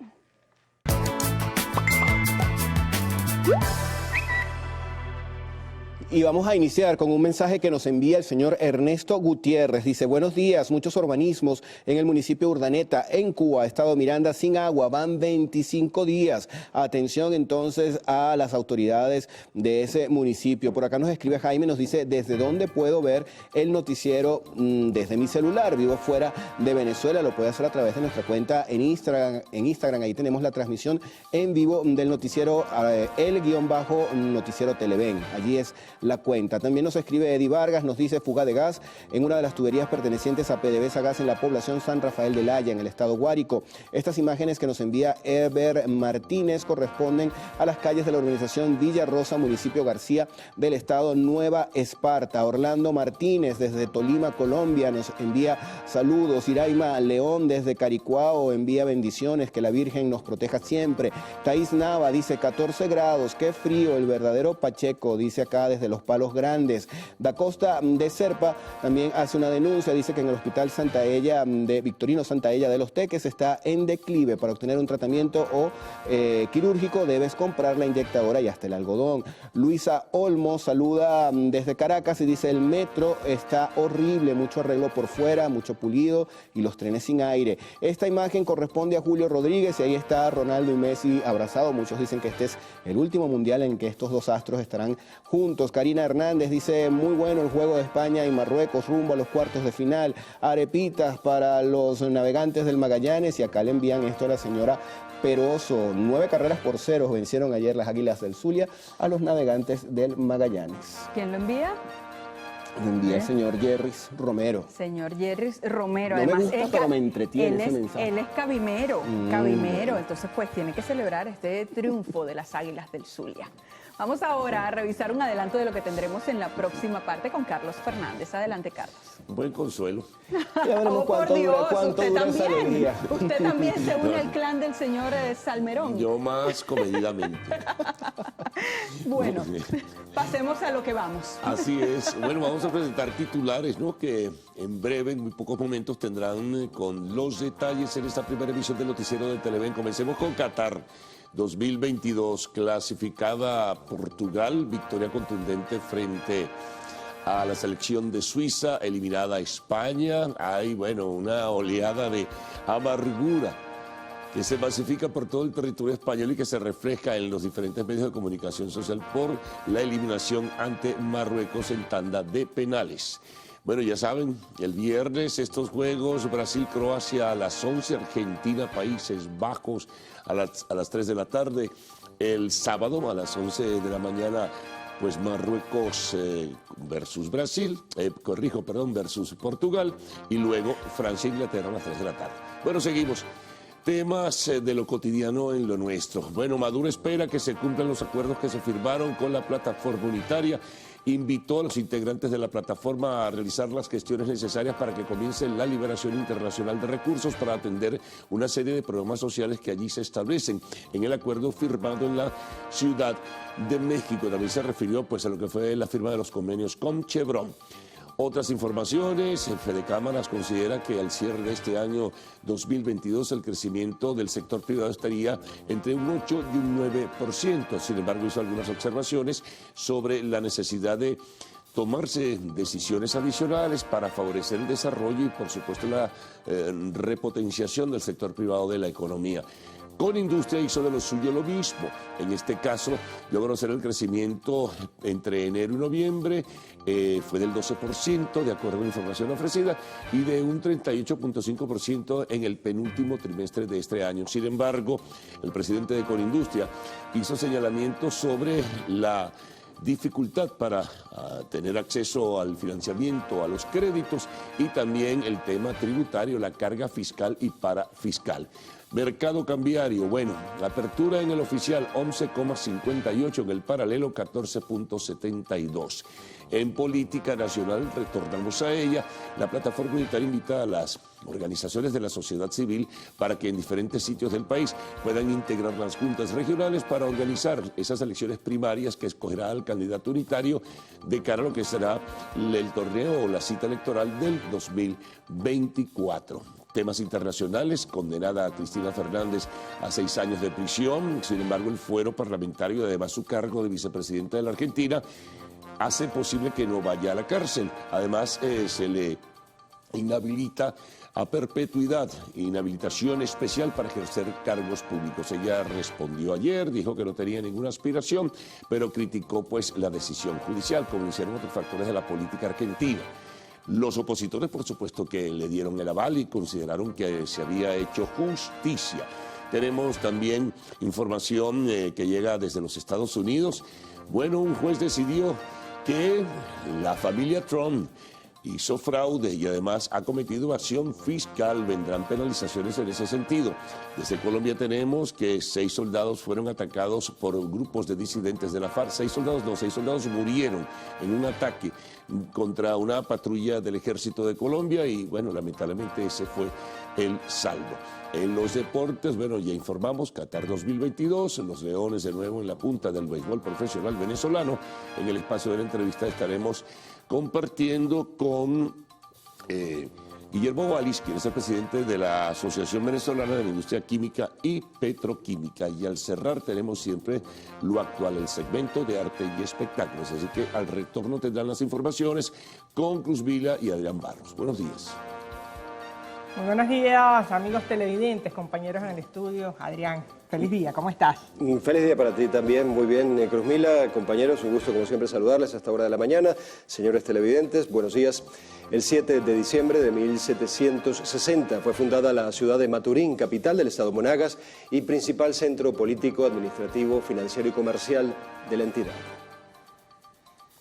Speaker 4: Y vamos a iniciar con un mensaje que nos envía el señor Ernesto Gutiérrez. Dice, buenos días, muchos urbanismos en el municipio de Urdaneta, en Cuba, estado Miranda, sin agua, van 25 días. Atención entonces a las autoridades de ese municipio. Por acá nos escribe Jaime, nos dice, ¿desde dónde puedo ver el noticiero? Desde mi celular, vivo fuera de Venezuela, lo puede hacer a través de nuestra cuenta en Instagram, ahí tenemos la transmisión en vivo del noticiero, el-noticiero Televen, allí es la cuenta. También nos escribe Eddie Vargas, nos dice fuga de gas en una de las tuberías pertenecientes a PDVSA Gas en la población San Rafael del Haya, en el estado Guárico. Estas imágenes que nos envía Eber Martínez corresponden a las calles de la urbanización Villa Rosa, municipio García del estado Nueva Esparta. Orlando Martínez desde Tolima, Colombia, nos envía saludos. Iraima León desde Caricuao envía bendiciones, que la Virgen nos proteja siempre. Thais Nava dice 14 grados, qué frío, el verdadero Pacheco, dice acá desde Los Palos Grandes. Da Costa de Serpa también hace una denuncia, dice que en el hospital Santaella de Victorino Santaella de Los Teques está en declive. Para obtener un tratamiento quirúrgico debes comprar la inyectadora y hasta el algodón. Luisa Olmo saluda desde Caracas y dice el metro está horrible, mucho arreglo por fuera, mucho pulido y los trenes sin aire. Esta imagen corresponde a Julio Rodríguez y ahí está Ronaldo y Messi abrazados. Muchos dicen que este es el último mundial en que estos dos astros estarán juntos. Karina Hernández dice, muy bueno el juego de España y Marruecos rumbo a los cuartos de final. Arepitas para los navegantes del Magallanes, y acá le envían esto a la señora Peroso. 9-0 vencieron ayer las Águilas del Zulia a los navegantes del Magallanes.
Speaker 3: ¿Quién lo envía?
Speaker 4: Lo envía el señor Jerris Romero.
Speaker 3: Señor Jerris Romero.
Speaker 4: No
Speaker 3: además,
Speaker 4: me gusta, pero me entretiene ese mensaje.
Speaker 3: Él es cabimero, entonces pues tiene que celebrar este triunfo de las Águilas del Zulia. Vamos ahora a revisar un adelanto de lo que tendremos en la próxima parte con Carlos Fernández. Adelante, Carlos.
Speaker 2: Un buen consuelo.
Speaker 4: Ya veremos cuánto dura esa alegría.
Speaker 3: Usted también se une al clan del señor Salmerón.
Speaker 2: Yo más comedidamente.
Speaker 3: Bueno, pasemos a lo que vamos.
Speaker 2: Así es. Bueno, vamos a presentar titulares, ¿no? Que en breve, en muy pocos momentos, tendrán con los detalles en esta primera emisión del noticiero de Televen. Comencemos con Qatar 2022, clasificada Portugal, victoria contundente frente a la selección de Suiza, eliminada España. Hay, bueno, una oleada de amargura que se masifica por todo el territorio español y que se refleja en los diferentes medios de comunicación social por la eliminación ante Marruecos en tanda de penales. Bueno, ya saben, el viernes estos juegos, Brasil-Croacia a las 11, Argentina-Países Bajos a las 3 de la tarde. El sábado a las 11 de la mañana, pues Marruecos versus Brasil, versus Portugal, y luego Francia-Inglaterra a las 3 de la tarde. Bueno, seguimos. Temas de lo cotidiano en lo nuestro. Bueno, Maduro espera que se cumplan los acuerdos que se firmaron con la plataforma unitaria. Invitó a los integrantes de la plataforma a realizar las gestiones necesarias para que comience la liberación internacional de recursos para atender una serie de programas sociales que allí se establecen. En el acuerdo firmado en la Ciudad de México también se refirió pues a lo que fue la firma de los convenios con Chevron. Otras informaciones, el Fedecámaras considera que al cierre de este año 2022 el crecimiento del sector privado estaría entre un 8 y un 9%. Sin embargo, hizo algunas observaciones sobre la necesidad de tomarse decisiones adicionales para favorecer el desarrollo y, por supuesto, la repotenciación del sector privado de la economía. Con Industria hizo de lo suyo lo mismo. En este caso, logró hacer el crecimiento entre enero y noviembre, fue del 12%, de acuerdo a la información ofrecida, y de un 38.5% en el penúltimo trimestre de este año. Sin embargo, el presidente de Conindustria hizo señalamientos sobre la dificultad para tener acceso al financiamiento, a los créditos, y también el tema tributario, la carga fiscal y parafiscal. Mercado cambiario, bueno, la apertura en el oficial 11,58, en el paralelo 14,72. En política nacional, retornamos a ella, la plataforma unitaria invita a las organizaciones de la sociedad civil para que en diferentes sitios del país puedan integrar las juntas regionales para organizar esas elecciones primarias que escogerá al candidato unitario de cara a lo que será el torneo o la cita electoral del 2024. Temas internacionales, condenada a Cristina Fernández a 6 años de prisión. Sin embargo, el fuero parlamentario, además su cargo de vicepresidenta de la Argentina, hace posible que no vaya a la cárcel. Además, se le inhabilita a perpetuidad, inhabilitación especial para ejercer cargos públicos. Ella respondió ayer, dijo que no tenía ninguna aspiración, pero criticó pues la decisión judicial, como hicieron otros factores de la política argentina. Los opositores, por supuesto, que le dieron el aval y consideraron que se había hecho justicia. Tenemos también información que llega desde los Estados Unidos. Bueno, un juez decidió que la familia Trump hizo fraude y además ha cometido evasión fiscal. Vendrán penalizaciones en ese sentido. Desde Colombia tenemos que 6 soldados fueron atacados por grupos de disidentes de la FARC. 6 soldados murieron en un ataque contra una patrulla del ejército de Colombia y bueno, lamentablemente ese fue el saldo. En los deportes, bueno, ya informamos, Qatar 2022, los Leones de nuevo en la punta del béisbol profesional venezolano. En el espacio de la entrevista estaremos compartiendo con Guillermo Wallis, quien es el presidente de la Asociación Venezolana de la Industria Química y Petroquímica. Y al cerrar tenemos siempre lo actual, el segmento de arte y espectáculos. Así que al retorno tendrán las informaciones con Cruz Vila y Adrián Barros. Buenos días.
Speaker 8: Muy buenos días, amigos televidentes, compañeros en el estudio. Adrián, feliz día, ¿cómo estás?
Speaker 9: Un feliz día para ti también, muy bien, Cruz Mila, compañeros, un gusto como siempre saludarles a esta hora de la mañana. Señores televidentes, buenos días. El 7 de diciembre de 1760 fue fundada la ciudad de Maturín, capital del estado Monagas y principal centro político, administrativo, financiero y comercial de la entidad.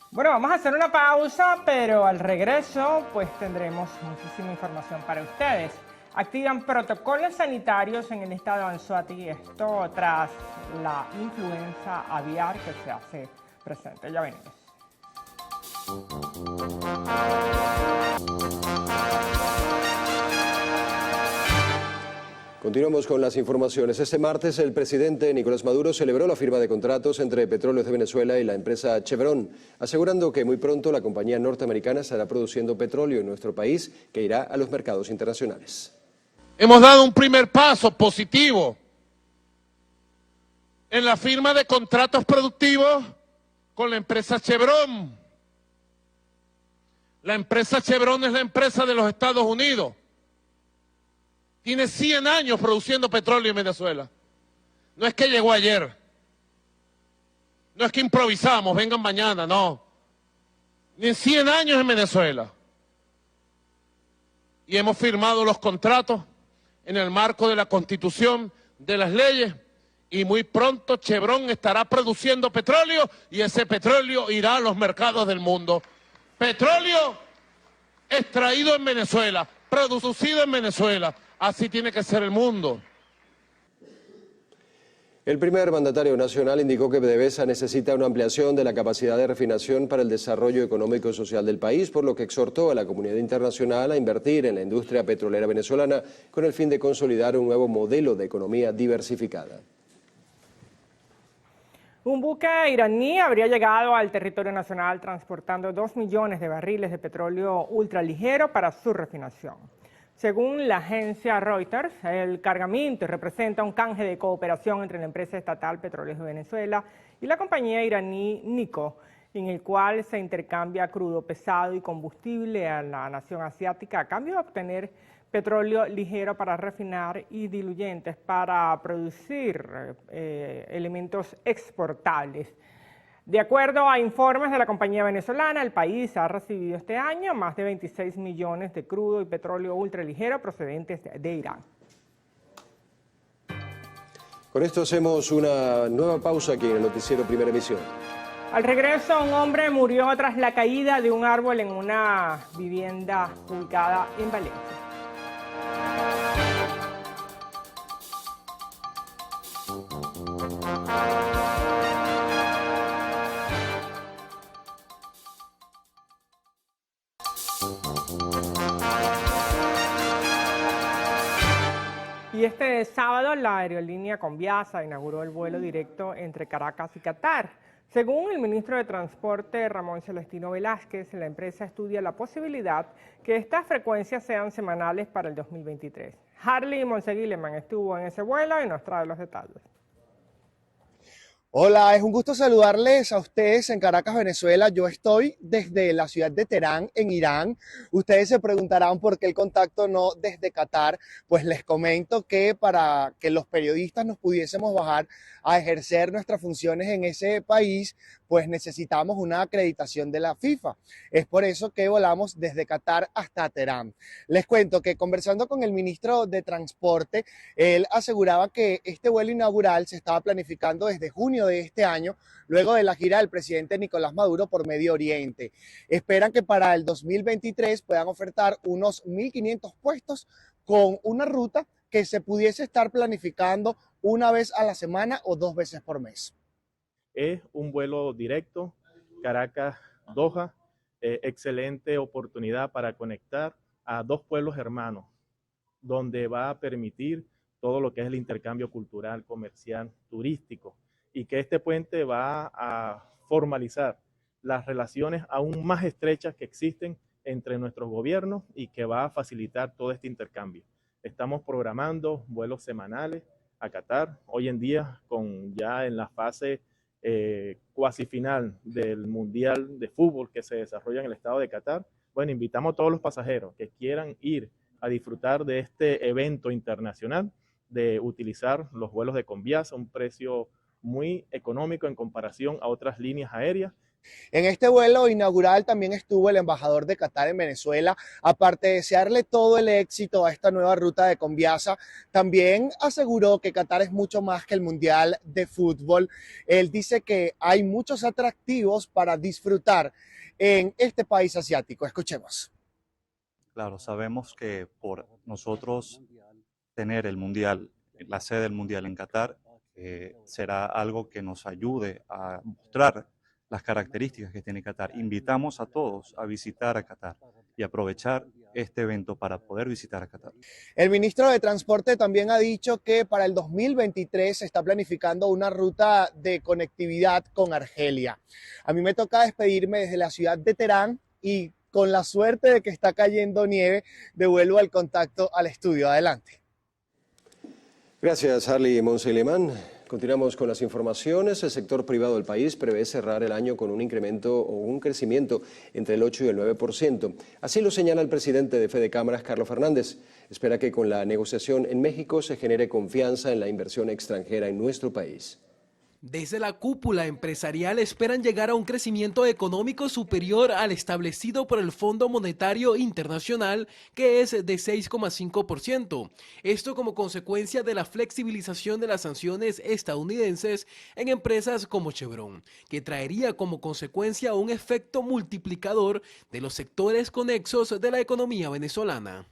Speaker 8: Bueno, vamos a hacer una pausa, pero al regreso pues tendremos muchísima información para ustedes. Activan protocolos sanitarios en el estado de Anzoátegui, esto tras la influenza aviar que se hace presente. Ya venimos.
Speaker 9: Continuamos con las informaciones. Este martes el presidente Nicolás Maduro celebró la firma de contratos entre Petróleos de Venezuela y la empresa Chevron, asegurando que muy pronto la compañía norteamericana estará produciendo petróleo en nuestro país que irá a los mercados internacionales.
Speaker 10: Hemos dado un primer paso positivo en la firma de contratos productivos con la empresa Chevron. La empresa Chevron es la empresa de los Estados Unidos. Tiene 100 años produciendo petróleo en Venezuela. No es que llegó ayer. No es que improvisamos, vengan mañana, no. Ni 100 años en Venezuela. Y hemos firmado los contratos en el marco de la Constitución, de las leyes, y muy pronto Chevron estará produciendo petróleo y ese petróleo irá a los mercados del mundo. Petróleo extraído en Venezuela, producido en Venezuela. Así tiene que ser el mundo.
Speaker 9: El primer mandatario nacional indicó que PDVSA necesita una ampliación de la capacidad de refinación para el desarrollo económico y social del país, por lo que exhortó a la comunidad internacional a invertir en la industria petrolera venezolana con el fin de consolidar un nuevo modelo de economía diversificada.
Speaker 8: Un buque iraní habría llegado al territorio nacional transportando 2 millones de barriles de petróleo ultraligero para su refinación. Según la agencia Reuters, el cargamento representa un canje de cooperación entre la empresa estatal Petróleos de Venezuela y la compañía iraní Nico, en el cual se intercambia crudo pesado y combustible a la nación asiática a cambio de obtener petróleo ligero para refinar y diluyentes para producir elementos exportables. De acuerdo a informes de la compañía venezolana, el país ha recibido este año más de 26 millones de crudo y petróleo ultraligero procedentes de Irán.
Speaker 9: Con esto hacemos una nueva pausa aquí en el noticiero Primera Emisión.
Speaker 8: Al regreso, un hombre murió tras la caída de un árbol en una vivienda ubicada en Valencia. Y este sábado la aerolínea Conviasa inauguró el vuelo directo entre Caracas y Qatar. Según el ministro de Transporte Ramón Celestino Velázquez, la empresa estudia la posibilidad que estas frecuencias sean semanales para el 2023. Harley Monseguileman estuvo en ese vuelo y nos trae los detalles.
Speaker 11: Hola, es un gusto saludarles a ustedes en Caracas, Venezuela. Yo estoy desde la ciudad de Teherán, en Irán. Ustedes se preguntarán por qué el contacto no desde Qatar. Pues les comento que para que los periodistas nos pudiésemos bajar a ejercer nuestras funciones en ese país, pues necesitamos una acreditación de la FIFA. Es por eso que volamos desde Qatar hasta Teherán. Les cuento que conversando con el ministro de Transporte, él aseguraba que este vuelo inaugural se estaba planificando desde junio de este año, luego de la gira del presidente Nicolás Maduro por Medio Oriente. Esperan que para el 2023 puedan ofertar unos 1.500 puestos con una ruta que se pudiese estar planificando una vez a la semana o 2 veces por mes.
Speaker 12: Es un vuelo directo, Caracas-Doha, excelente oportunidad para conectar a 2 pueblos hermanos, donde va a permitir todo lo que es el intercambio cultural, comercial, turístico, y que este puente va a formalizar las relaciones aún más estrechas que existen entre nuestros gobiernos y que va a facilitar todo este intercambio. Estamos programando vuelos semanales a Qatar, hoy en día ya en la fase cuasi final del Mundial de Fútbol que se desarrolla en el estado de Qatar. Bueno, invitamos a todos los pasajeros que quieran ir a disfrutar de este evento internacional, de utilizar los vuelos de Conviasa a un precio muy económico en comparación a otras líneas aéreas.
Speaker 11: En este vuelo inaugural también estuvo el embajador de Qatar en Venezuela. Aparte de desearle todo el éxito a esta nueva ruta de Conviasa, también aseguró que Qatar es mucho más que el Mundial de Fútbol. Él dice que hay muchos atractivos para disfrutar en este país asiático. Escuchemos.
Speaker 13: Claro, sabemos que por nosotros tener el Mundial, la sede del Mundial en Qatar, será algo que nos ayude a mostrar las características que tiene Qatar. Invitamos a todos a visitar a Qatar y aprovechar este evento para poder visitar a Qatar.
Speaker 11: El ministro de Transporte también ha dicho que para el 2023 se está planificando una ruta de conectividad con Argelia. A mí me toca despedirme desde la ciudad de Teherán y con la suerte de que está cayendo nieve, devuelvo el contacto al estudio. Adelante.
Speaker 9: Gracias, Harley Monseguileman. Continuamos con las informaciones. El sector privado del país prevé cerrar el año con un incremento o un crecimiento entre el 8 y el 9%. Así lo señala el presidente de Fede Cámaras, Carlos Fernández. Espera que con la negociación en México se genere confianza en la inversión extranjera en nuestro país.
Speaker 14: Desde la cúpula empresarial esperan llegar a un crecimiento económico superior al establecido por el Fondo Monetario Internacional, que es de 6,5%. Esto como consecuencia de la flexibilización de las sanciones estadounidenses en empresas como Chevron, que traería como consecuencia un efecto multiplicador de los sectores conexos de la economía venezolana.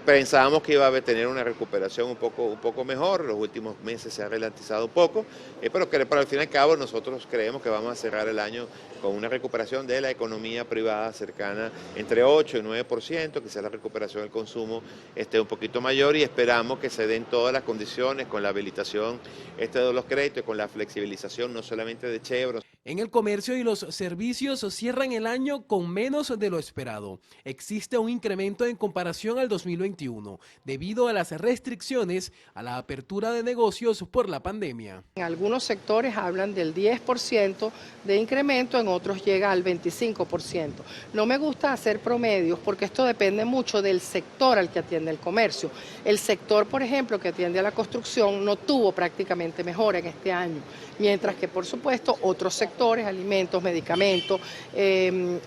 Speaker 15: Pensábamos que iba a tener una recuperación un poco mejor, los últimos meses se ha ralentizado un poco, pero al fin y al cabo nosotros creemos que vamos a cerrar el año con una recuperación de la economía privada cercana entre 8 y 9%, quizás la recuperación del consumo esté un poquito mayor y esperamos que se den todas las condiciones con la habilitación de los créditos y con la flexibilización no solamente de Chevron.
Speaker 14: En el comercio y los servicios cierran el año con menos de lo esperado. Existe un incremento en comparación al 2021 debido a las restricciones a la apertura de negocios por la pandemia.
Speaker 16: En algunos sectores hablan del 10% de incremento, en otros llega al 25%. No me gusta hacer promedios porque esto depende mucho del sector al que atiende el comercio. El sector, por ejemplo, que atiende a la construcción no tuvo prácticamente mejora en este año, mientras que, por supuesto, otros sectores, alimentos, medicamentos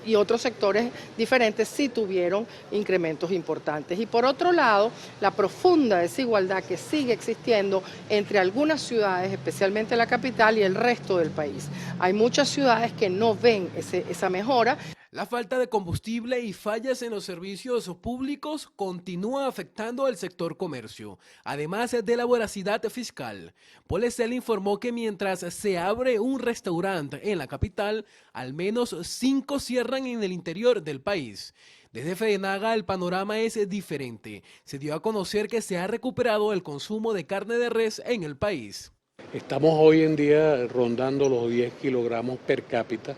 Speaker 16: y otros sectores diferentes sí tuvieron incrementos importantes. Y por otro lado, la profunda desigualdad que sigue existiendo entre algunas ciudades, especialmente la capital y el resto del país. Hay muchas ciudades que no ven esa mejora.
Speaker 14: La falta de combustible y fallas en los servicios públicos continúa afectando al sector comercio, además de la voracidad fiscal. Polecel informó que mientras se abre un restaurante en la capital, al menos 5 cierran en el interior del país. Desde Fedenaga el panorama es diferente. Se dio a conocer que se ha recuperado el consumo de carne de res en el país.
Speaker 17: Estamos hoy en día rondando los 10 kilogramos per cápita,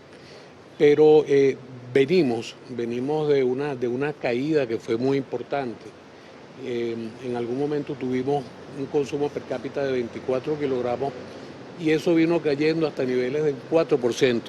Speaker 17: pero venimos de una caída que fue muy importante. En algún momento tuvimos un consumo per cápita de 24 kilogramos y eso vino cayendo hasta niveles del 4%.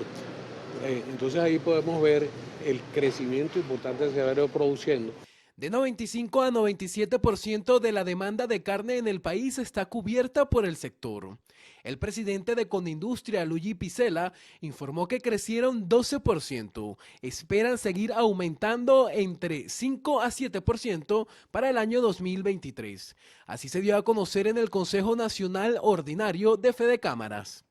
Speaker 17: Entonces ahí podemos ver el crecimiento importante que se ha venido produciendo.
Speaker 14: De 95 a 97% de la demanda de carne en el país está cubierta por el sector. El presidente de Condindustria, Luigi Pizzella, informó que crecieron 12%. Esperan seguir aumentando entre 5 a 7% para el año 2023. Así se dio a conocer en el Consejo Nacional Ordinario de Fedecámaras.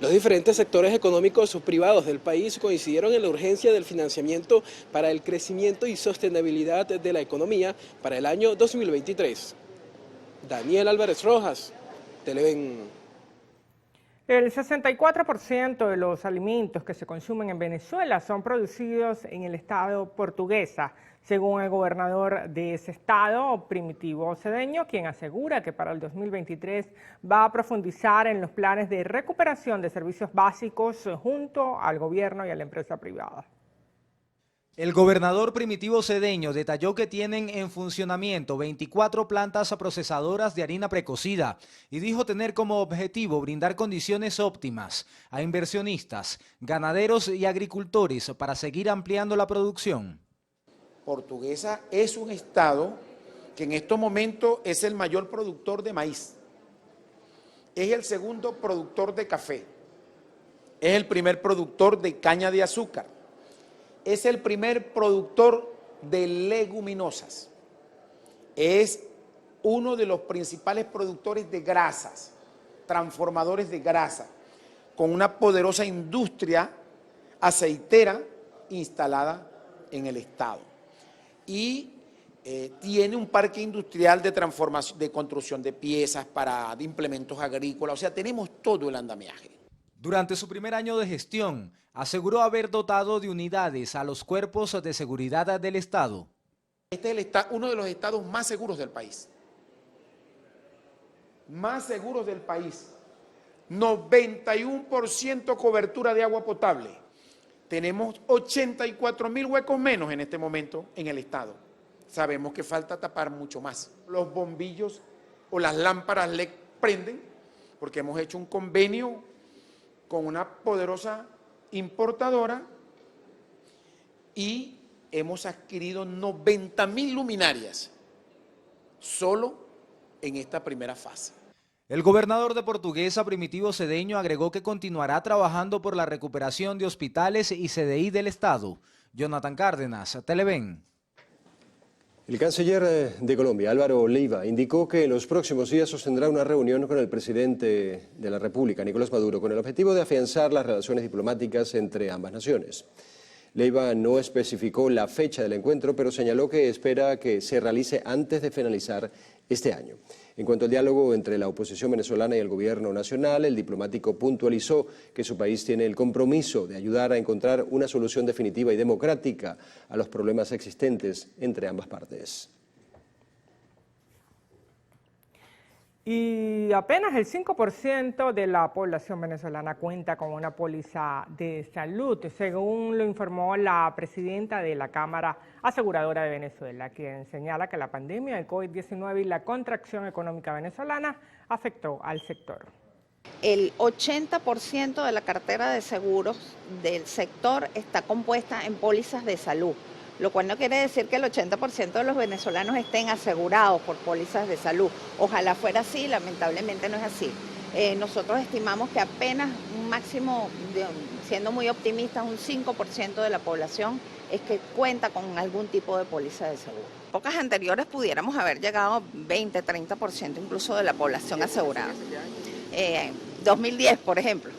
Speaker 18: Los diferentes sectores económicos privados del país coincidieron en la urgencia del financiamiento para el crecimiento y sostenibilidad de la economía para el año 2023. Daniel Álvarez Rojas, Televen.
Speaker 8: El 64% de los alimentos que se consumen en Venezuela son producidos en el estado Portuguesa, según el gobernador de ese estado, Primitivo Cedeño, quien asegura que para el 2023 va a profundizar en los planes de recuperación de servicios básicos junto al gobierno y a la empresa privada.
Speaker 19: El gobernador Primitivo Cedeño detalló que tienen en funcionamiento 24 plantas procesadoras de harina precocida y dijo tener como objetivo brindar condiciones óptimas a inversionistas, ganaderos y agricultores para seguir ampliando la producción.
Speaker 20: Portuguesa es un estado que en estos momentos es el mayor productor de maíz, es el segundo productor de café, es el primer productor de caña de azúcar, es el primer productor de leguminosas, es uno de los principales productores de grasas, transformadores de grasa, con una poderosa industria aceitera instalada en el estado. Y tiene un parque industrial de transformación, de construcción de piezas de implementos agrícolas, o sea, tenemos todo el andamiaje.
Speaker 19: Durante su primer año de gestión, aseguró haber dotado de unidades a los cuerpos de seguridad del Estado.
Speaker 20: Este es uno de los estados más seguros del país. Más seguros del país. 91% cobertura de agua potable. Tenemos 84.000 huecos menos en este momento en el estado. Sabemos que falta tapar mucho más. Los bombillos o las lámparas LED prenden porque hemos hecho un convenio con una poderosa importadora y hemos adquirido 90.000 luminarias solo en esta primera fase.
Speaker 19: El gobernador de Portuguesa, Primitivo Cedeño, agregó que continuará trabajando por la recuperación de hospitales y CDI del Estado. Jonathan Cárdenas, Televen.
Speaker 9: El canciller de Colombia, Álvaro Leiva, indicó que en los próximos días sostendrá una reunión con el presidente de la República, Nicolás Maduro, con el objetivo de afianzar las relaciones diplomáticas entre ambas naciones. Leiva no especificó la fecha del encuentro, pero señaló que espera que se realice antes de finalizar este año. En cuanto al diálogo entre la oposición venezolana y el gobierno nacional, el diplomático puntualizó que su país tiene el compromiso de ayudar a encontrar una solución definitiva y democrática a los problemas existentes entre ambas partes.
Speaker 8: Y apenas el 5% de la población venezolana cuenta con una póliza de salud, según lo informó la presidenta de la Cámara Aseguradora de Venezuela, quien señala que la pandemia del COVID-19 y la contracción económica venezolana afectó al sector.
Speaker 21: El 80% de la cartera de seguros del sector está compuesta en pólizas de salud, lo cual no quiere decir que el 80% de los venezolanos estén asegurados por pólizas de salud. Ojalá fuera así, lamentablemente no es así. Nosotros estimamos que apenas un máximo, siendo muy optimistas, un 5% de la población es que cuenta con algún tipo de póliza de salud. En épocas anteriores pudiéramos haber llegado a 20, 30% incluso de la población asegurada. 2010, por ejemplo.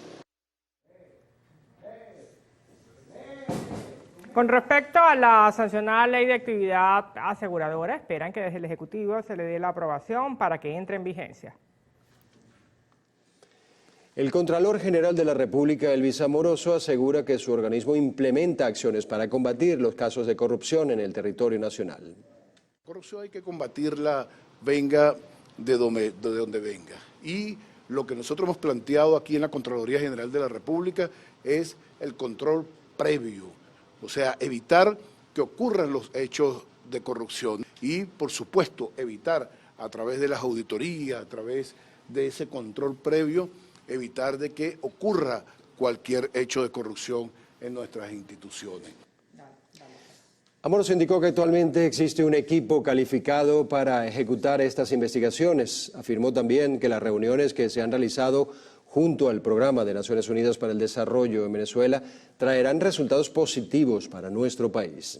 Speaker 8: Con respecto a la sancionada ley de actividad aseguradora, esperan que desde el Ejecutivo se le dé la aprobación para que entre en vigencia.
Speaker 9: El Contralor General de la República, Elvis Amoroso, asegura que su organismo implementa acciones para combatir los casos de corrupción en el territorio nacional.
Speaker 1: La corrupción hay que combatirla, venga de donde venga. Y lo que nosotros hemos planteado aquí en la Contraloría General de la República es el control previo, o sea, evitar que ocurran los hechos de corrupción y, por supuesto, evitar a través de las auditorías, a través de ese control previo, evitar de que ocurra cualquier hecho de corrupción en nuestras instituciones.
Speaker 9: Amoroso indicó que actualmente existe un equipo calificado para ejecutar estas investigaciones. Afirmó también que las reuniones que se han realizado junto al Programa de Naciones Unidas para el Desarrollo en Venezuela traerán resultados positivos para nuestro país.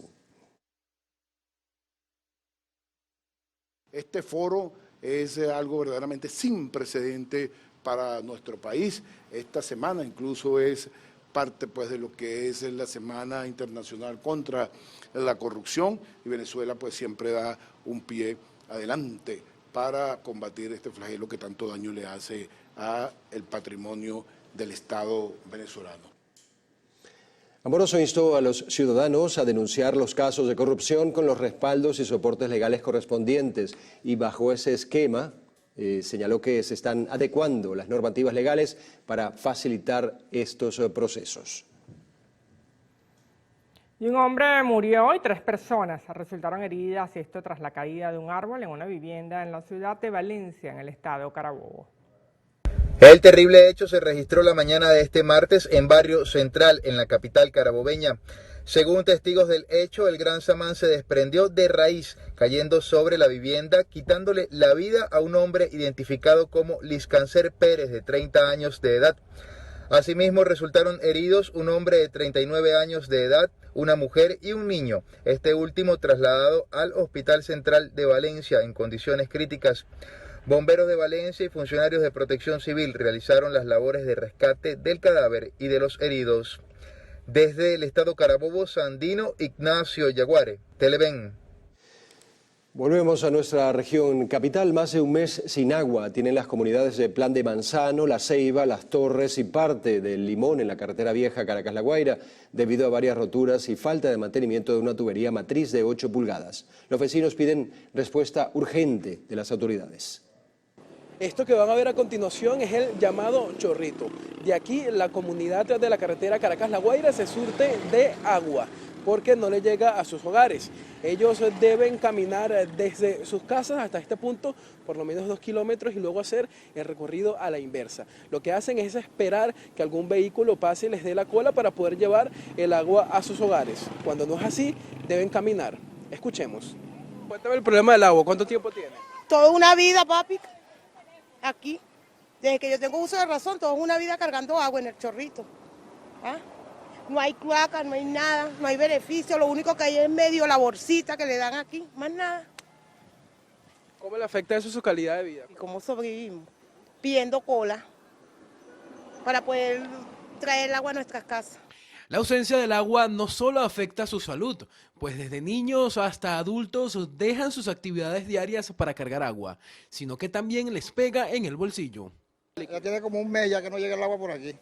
Speaker 1: Este foro es algo verdaderamente sin precedente para nuestro país. Esta semana incluso es parte pues de lo que es la Semana Internacional contra la Corrupción y Venezuela pues siempre da un pie adelante para combatir este flagelo que tanto daño le hace a el patrimonio del Estado venezolano.
Speaker 9: Amoroso instó a los ciudadanos a denunciar los casos de corrupción con los respaldos y soportes legales correspondientes y bajo ese esquema señaló que se están adecuando las normativas legales para facilitar estos procesos.
Speaker 8: Y un hombre murió y 3 personas resultaron heridas, esto tras la caída de un árbol en una vivienda en la ciudad de Valencia, en el estado Carabobo.
Speaker 22: El terrible hecho se registró la mañana de este martes en Barrio Central, en la capital carabobeña. Según testigos del hecho, el gran samán se desprendió de raíz, cayendo sobre la vivienda, quitándole la vida a un hombre identificado como Liscancer Pérez, de 30 años de edad. Asimismo, resultaron heridos un hombre de 39 años de edad, una mujer y un niño, este último trasladado al Hospital Central de Valencia en condiciones críticas. Bomberos de Valencia y funcionarios de Protección Civil realizaron las labores de rescate del cadáver y de los heridos. Desde el estado Carabobo, Sandino Ignacio Yaguare, Televen.
Speaker 9: Volvemos a nuestra región capital. Más de un mes sin agua tienen las comunidades de Plan de Manzano, La Ceiba, Las Torres y parte del Limón en la carretera vieja Caracas-La Guaira, debido a varias roturas y falta de mantenimiento de una tubería matriz de 8 pulgadas. Los vecinos piden respuesta urgente de las autoridades.
Speaker 18: Esto que van a ver a continuación es el llamado chorrito. De aquí la comunidad de la carretera Caracas-La Guaira se surte de agua porque no le llega a sus hogares. Ellos deben caminar desde sus casas hasta este punto por lo menos 2 kilómetros y luego hacer el recorrido a la inversa. Lo que hacen es esperar que algún vehículo pase y les dé la cola para poder llevar el agua a sus hogares. Cuando no es así, deben caminar. Escuchemos. Cuéntame el problema del agua. ¿Cuánto tiempo tiene?
Speaker 23: Toda una vida, papi. Aquí, desde que yo tengo uso de razón, toda una vida cargando agua en el chorrito. ¿Ah? No hay cloaca, no hay nada, no hay beneficio, lo único que hay es medio la bolsita que le dan aquí, más nada.
Speaker 18: ¿Cómo le afecta eso su calidad de vida?
Speaker 23: ¿Y cómo sobrevivimos? Pidiendo cola para poder traer el agua a nuestras casas.
Speaker 14: La ausencia del agua no solo afecta su salud, pues desde niños hasta adultos dejan sus actividades diarias para cargar agua, sino que también les pega en el bolsillo.
Speaker 24: Ya tiene como un mes ya que no llega el agua por aquí.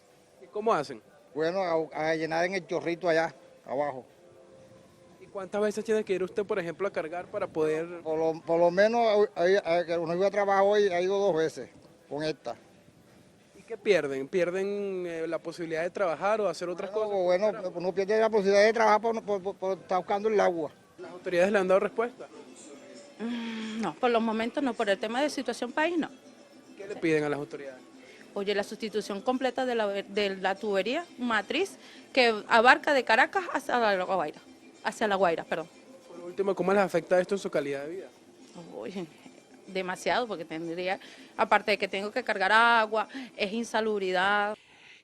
Speaker 18: ¿Y cómo hacen?
Speaker 24: Bueno, a llenar en el chorrito allá, abajo.
Speaker 18: ¿Y cuántas veces tiene que ir usted, por ejemplo, a cargar para poder...?
Speaker 24: Por lo menos, que uno iba a trabajar hoy, ha ido 2 veces con esta.
Speaker 18: ¿Qué pierden? ¿Pierden la posibilidad de trabajar o hacer otras cosas?
Speaker 24: Bueno, uno pierde la posibilidad de trabajar por estar buscando el agua.
Speaker 18: ¿Las autoridades le han dado respuesta?
Speaker 25: No, por los momentos no, por el tema de situación país no.
Speaker 18: ¿Qué le piden a las autoridades?
Speaker 25: Oye, la sustitución completa de la tubería matriz que abarca de Caracas hacia La Guaira, perdón.
Speaker 18: Por último, ¿cómo les afecta esto en su calidad de vida?
Speaker 25: Oye, demasiado, porque tendría, aparte de que tengo que cargar agua, es insalubridad.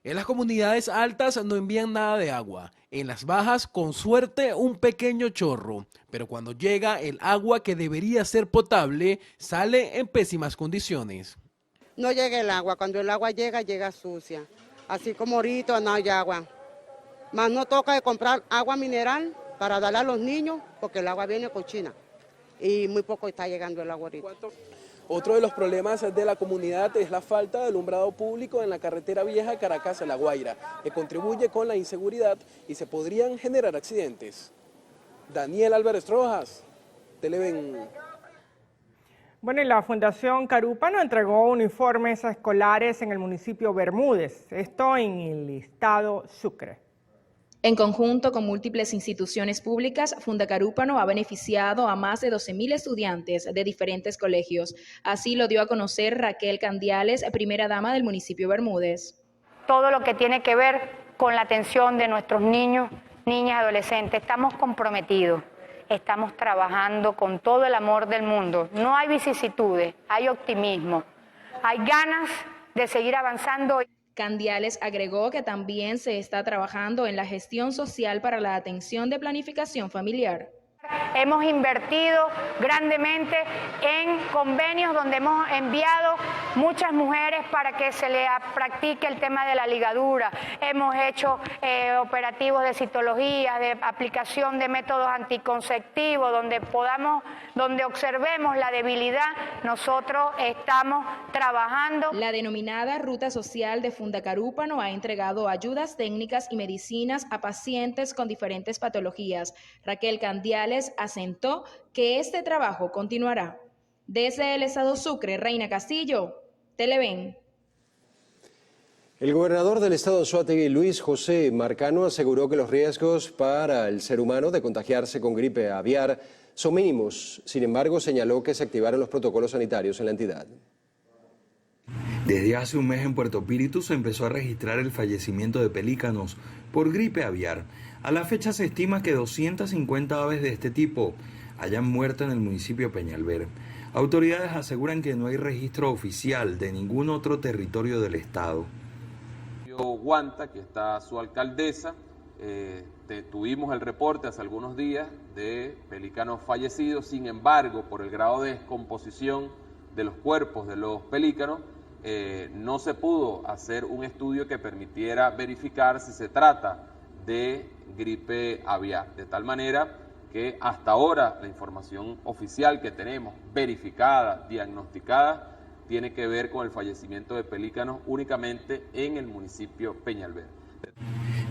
Speaker 14: En las comunidades altas no envían nada de agua, en las bajas con suerte un pequeño chorro, pero cuando llega el agua que debería ser potable sale en pésimas condiciones.
Speaker 26: No llega el agua, cuando el agua llega, llega sucia, así como ahorita no hay agua. Más no toca de comprar agua mineral para darle a los niños, porque el agua viene cochina y muy poco está llegando el agua ahorita.
Speaker 18: Otro de los problemas de la comunidad es la falta de alumbrado público en la carretera vieja Caracas-La Guaira, que contribuye con la inseguridad y se podrían generar accidentes. Daniel Álvarez Rojas, Televen.
Speaker 8: Bueno, y la Fundación Carúpano entregó uniformes escolares en el municipio Bermúdez, esto en el estado Sucre.
Speaker 2: En conjunto con múltiples instituciones públicas, Funda Carúpano ha beneficiado a más de 12.000 estudiantes de diferentes colegios. Así lo dio a conocer Raquel Candiales, primera dama del municipio Bermúdez.
Speaker 3: Todo lo que tiene que ver con la atención de nuestros niños, niñas y adolescentes, estamos comprometidos. Estamos trabajando con todo el amor del mundo. No hay vicisitudes, hay optimismo, hay ganas de seguir avanzando.
Speaker 2: Candiales agregó que también se está trabajando en la gestión social para la atención de planificación familiar.
Speaker 3: Hemos invertido grandemente en convenios donde hemos enviado muchas mujeres para que se le practique el tema de la ligadura. Hemos hecho operativos de citología, de aplicación de métodos anticonceptivos, donde observemos la debilidad, nosotros estamos trabajando.
Speaker 2: La denominada Ruta Social de Funda Carúpano ha entregado ayudas técnicas y medicinas a pacientes con diferentes patologías. Raquel Candiales asentó que este trabajo continuará. Desde el estado Sucre, Reina Castillo, Televen.
Speaker 9: El gobernador del estado Anzoátegui, Luis José Marcano, aseguró que los riesgos para el ser humano de contagiarse con gripe aviar son mínimos. Sin embargo, señaló que se activaron los protocolos sanitarios en la entidad.
Speaker 4: Desde hace un mes en Puerto Píritu se empezó a registrar el fallecimiento de pelícanos por gripe aviar. A la fecha se estima que 250 aves de este tipo hayan muerto en el municipio de Peñalver. Autoridades aseguran que no hay registro oficial de ningún otro territorio del estado.
Speaker 5: Guanta, que está su alcaldesa, tuvimos el reporte hace algunos días de pelícanos fallecidos. Sin embargo, por el grado de descomposición de los cuerpos de los pelícanos, no se pudo hacer un estudio que permitiera verificar si se trata de gripe aviar, de tal manera que hasta ahora la información oficial que tenemos, verificada, diagnosticada, tiene que ver con el fallecimiento de pelícanos únicamente en el municipio Peñalver.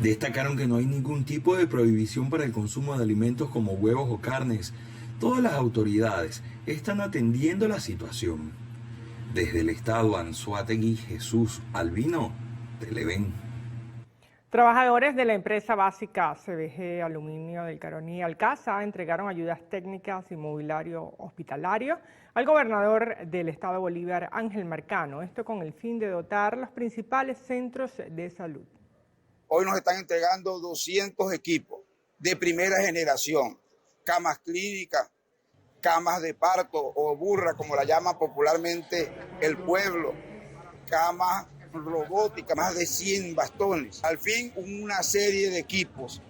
Speaker 4: Destacaron que no hay ningún tipo de prohibición para el consumo de alimentos como huevos o carnes. Todas las autoridades están atendiendo la situación. Desde el estado Anzoátegui, Jesús Albino, Televen.
Speaker 8: Trabajadores de la empresa básica CBG Aluminio del Caroní Alcázar entregaron ayudas técnicas y mobiliario hospitalario al gobernador del estado Bolívar, Ángel Marcano, esto con el fin de dotar los principales centros de salud.
Speaker 6: Hoy nos están entregando 200 equipos de primera generación, camas clínicas, camas de parto o burra, como la llama popularmente el pueblo, camas robótica, más de 100 bastones. Al fin, una serie de equipos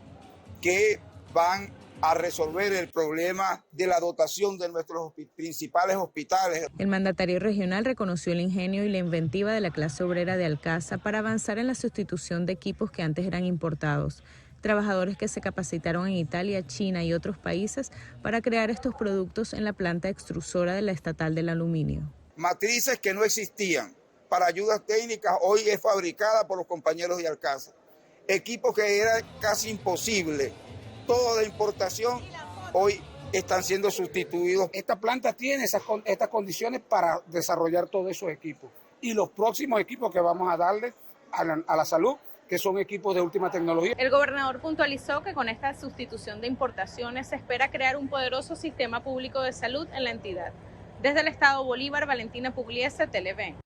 Speaker 6: que van a resolver el problema de la dotación de nuestros principales hospitales.
Speaker 2: El mandatario regional reconoció el ingenio y la inventiva de la clase obrera de Alcázar para avanzar en la sustitución de equipos que antes eran importados. Trabajadores que se capacitaron en Italia, China y otros países para crear estos productos en la planta extrusora de la estatal del aluminio.
Speaker 6: Matrices que no existían para ayudas técnicas, hoy es fabricada por los compañeros de Alcázar. Equipos que era casi imposible, todo de importación, hoy están siendo sustituidos.
Speaker 7: Esta planta tiene estas condiciones para desarrollar todos esos equipos. Y los próximos equipos que vamos a darle a la salud, que son equipos de última tecnología.
Speaker 25: El gobernador puntualizó que con esta sustitución de importaciones se espera crear un poderoso sistema público de salud en la entidad. Desde el estado Bolívar, Valentina Pugliese, Televen.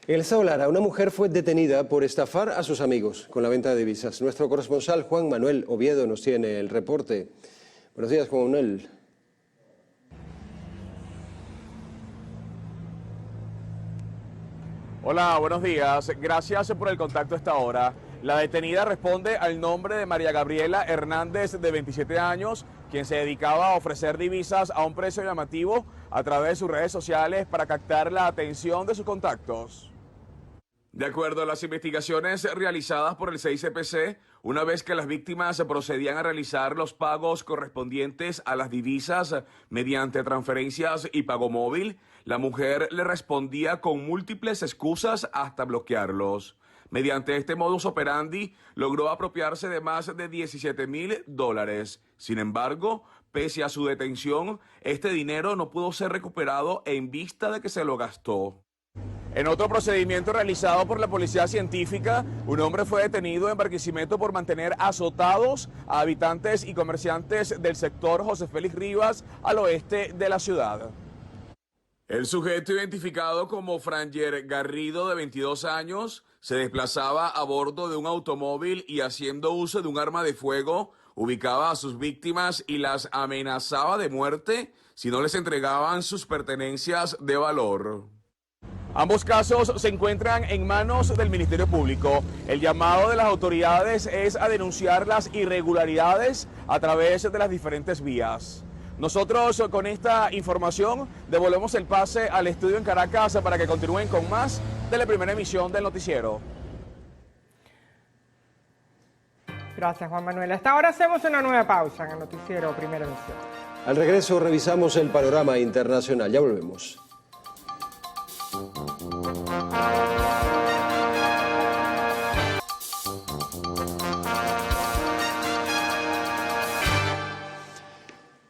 Speaker 9: En el estado Lara, una mujer fue detenida por estafar a sus amigos con la venta de divisas. Nuestro corresponsal Juan Manuel Oviedo nos tiene el reporte. Buenos días, Juan Manuel.
Speaker 27: Hola, buenos días. Gracias por el contacto a esta hora. La detenida responde al nombre de María Gabriela Hernández, de 27 años, quien se dedicaba a ofrecer divisas a un precio llamativo a través de sus redes sociales para captar la atención de sus contactos. De acuerdo a las investigaciones realizadas por el 6CPC, una vez que las víctimas procedían a realizar los pagos correspondientes a las divisas mediante transferencias y pago móvil, la mujer le respondía con múltiples excusas hasta bloquearlos. Mediante este modus operandi, logró apropiarse de más de $17,000. Sin embargo, pese a su detención, este dinero no pudo ser recuperado en vista de que se lo gastó. En otro procedimiento realizado por la Policía Científica, un hombre fue detenido en Barquisimeto por mantener azotados a habitantes y comerciantes del sector José Félix Rivas al oeste de la ciudad. El sujeto, identificado como Franger Garrido, de 22 años, se desplazaba a bordo de un automóvil y, haciendo uso de un arma de fuego, ubicaba a sus víctimas y las amenazaba de muerte si no les entregaban sus pertenencias de valor. Ambos casos se encuentran en manos del Ministerio Público. El llamado de las autoridades es a denunciar las irregularidades a través de las diferentes vías. Nosotros con esta información devolvemos el pase al estudio en Caracas para que continúen con más de la primera emisión del noticiero.
Speaker 8: Gracias, Juan Manuel. Hasta ahora hacemos una nueva pausa en el noticiero Primera Emisión.
Speaker 9: Al regreso revisamos el panorama internacional. Ya volvemos.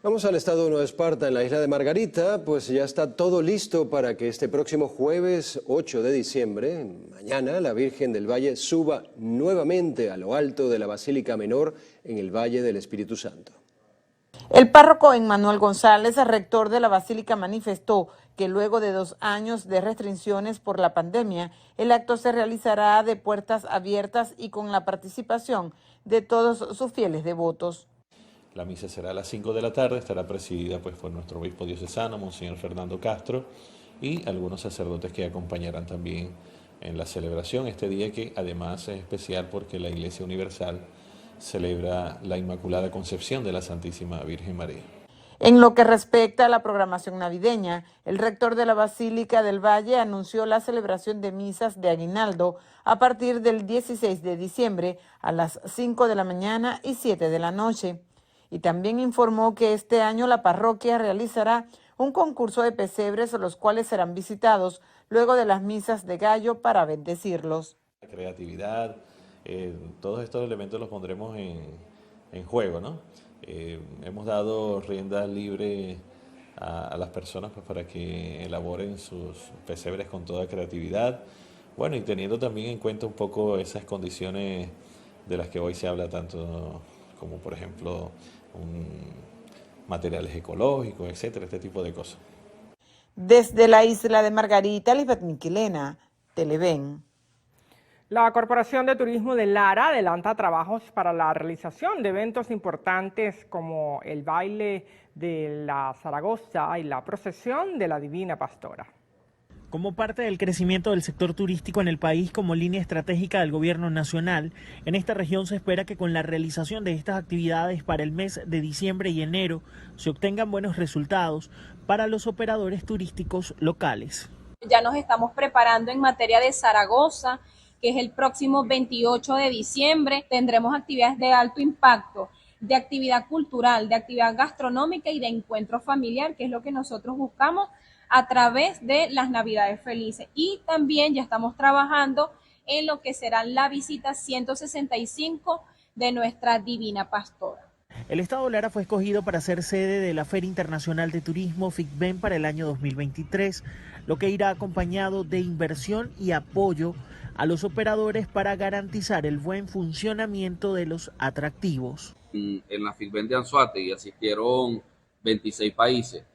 Speaker 9: Vamos al estado de Nueva Esparta, en la isla de Margarita, pues ya está todo listo para que este próximo jueves 8 de diciembre, mañana, la Virgen del Valle suba nuevamente a lo alto de la Basílica Menor en el Valle del Espíritu Santo.
Speaker 10: El párroco Emmanuel González, rector de la Basílica, manifestó que luego de 2 años de restricciones por la pandemia, el acto se realizará de puertas abiertas y con la participación de todos sus fieles devotos.
Speaker 11: La misa será a las 5 de la tarde, estará presidida por nuestro obispo diocesano, Monseñor Fernando Castro, y algunos sacerdotes que acompañarán también en la celebración este día, que además es especial porque la Iglesia Universal celebra la Inmaculada Concepción de la Santísima Virgen María.
Speaker 10: En lo que respecta a la programación navideña, el rector de la Basílica del Valle anunció la celebración de misas de aguinaldo a partir del 16 de diciembre a las 5 de la mañana y 7 de la noche. Y también informó que este año la parroquia realizará un concurso de pesebres, los cuales serán visitados luego de las misas de gallo para bendecirlos.
Speaker 11: La creatividad, todos estos elementos los pondremos en juego, ¿no? Hemos dado rienda libre a las personas pues, para que elaboren sus pesebres con toda creatividad, bueno, y teniendo también en cuenta un poco esas condiciones de las que hoy se habla tanto, como por ejemplo materiales ecológicos, etcétera, este tipo de cosas.
Speaker 10: Desde la isla de Margarita, Lisbeth Miquelena, Televen.
Speaker 8: La Corporación de Turismo de Lara adelanta trabajos para la realización de eventos importantes como el baile de la Zaragoza y la procesión de la Divina Pastora.
Speaker 12: Como parte del crecimiento del sector turístico en el país como línea estratégica del gobierno nacional, en esta región se espera que con la realización de estas actividades para el mes de diciembre y enero se obtengan buenos resultados para los operadores turísticos locales.
Speaker 13: Ya nos estamos preparando en materia de Zaragoza, que es el próximo 28 de diciembre. Tendremos actividades de alto impacto, de actividad cultural, de actividad gastronómica y de encuentro familiar, que es lo que nosotros buscamos a través de las Navidades Felices. Y también ya estamos trabajando en lo que será la visita 165 de nuestra Divina Pastora.
Speaker 12: El estado Lara fue escogido para ser sede de la Feria Internacional de Turismo FICBEN para el año 2023, lo que irá acompañado de inversión y apoyo a los operadores para garantizar el buen funcionamiento de los atractivos.
Speaker 15: En la FICBEN de Anzoátegui asistieron 26 países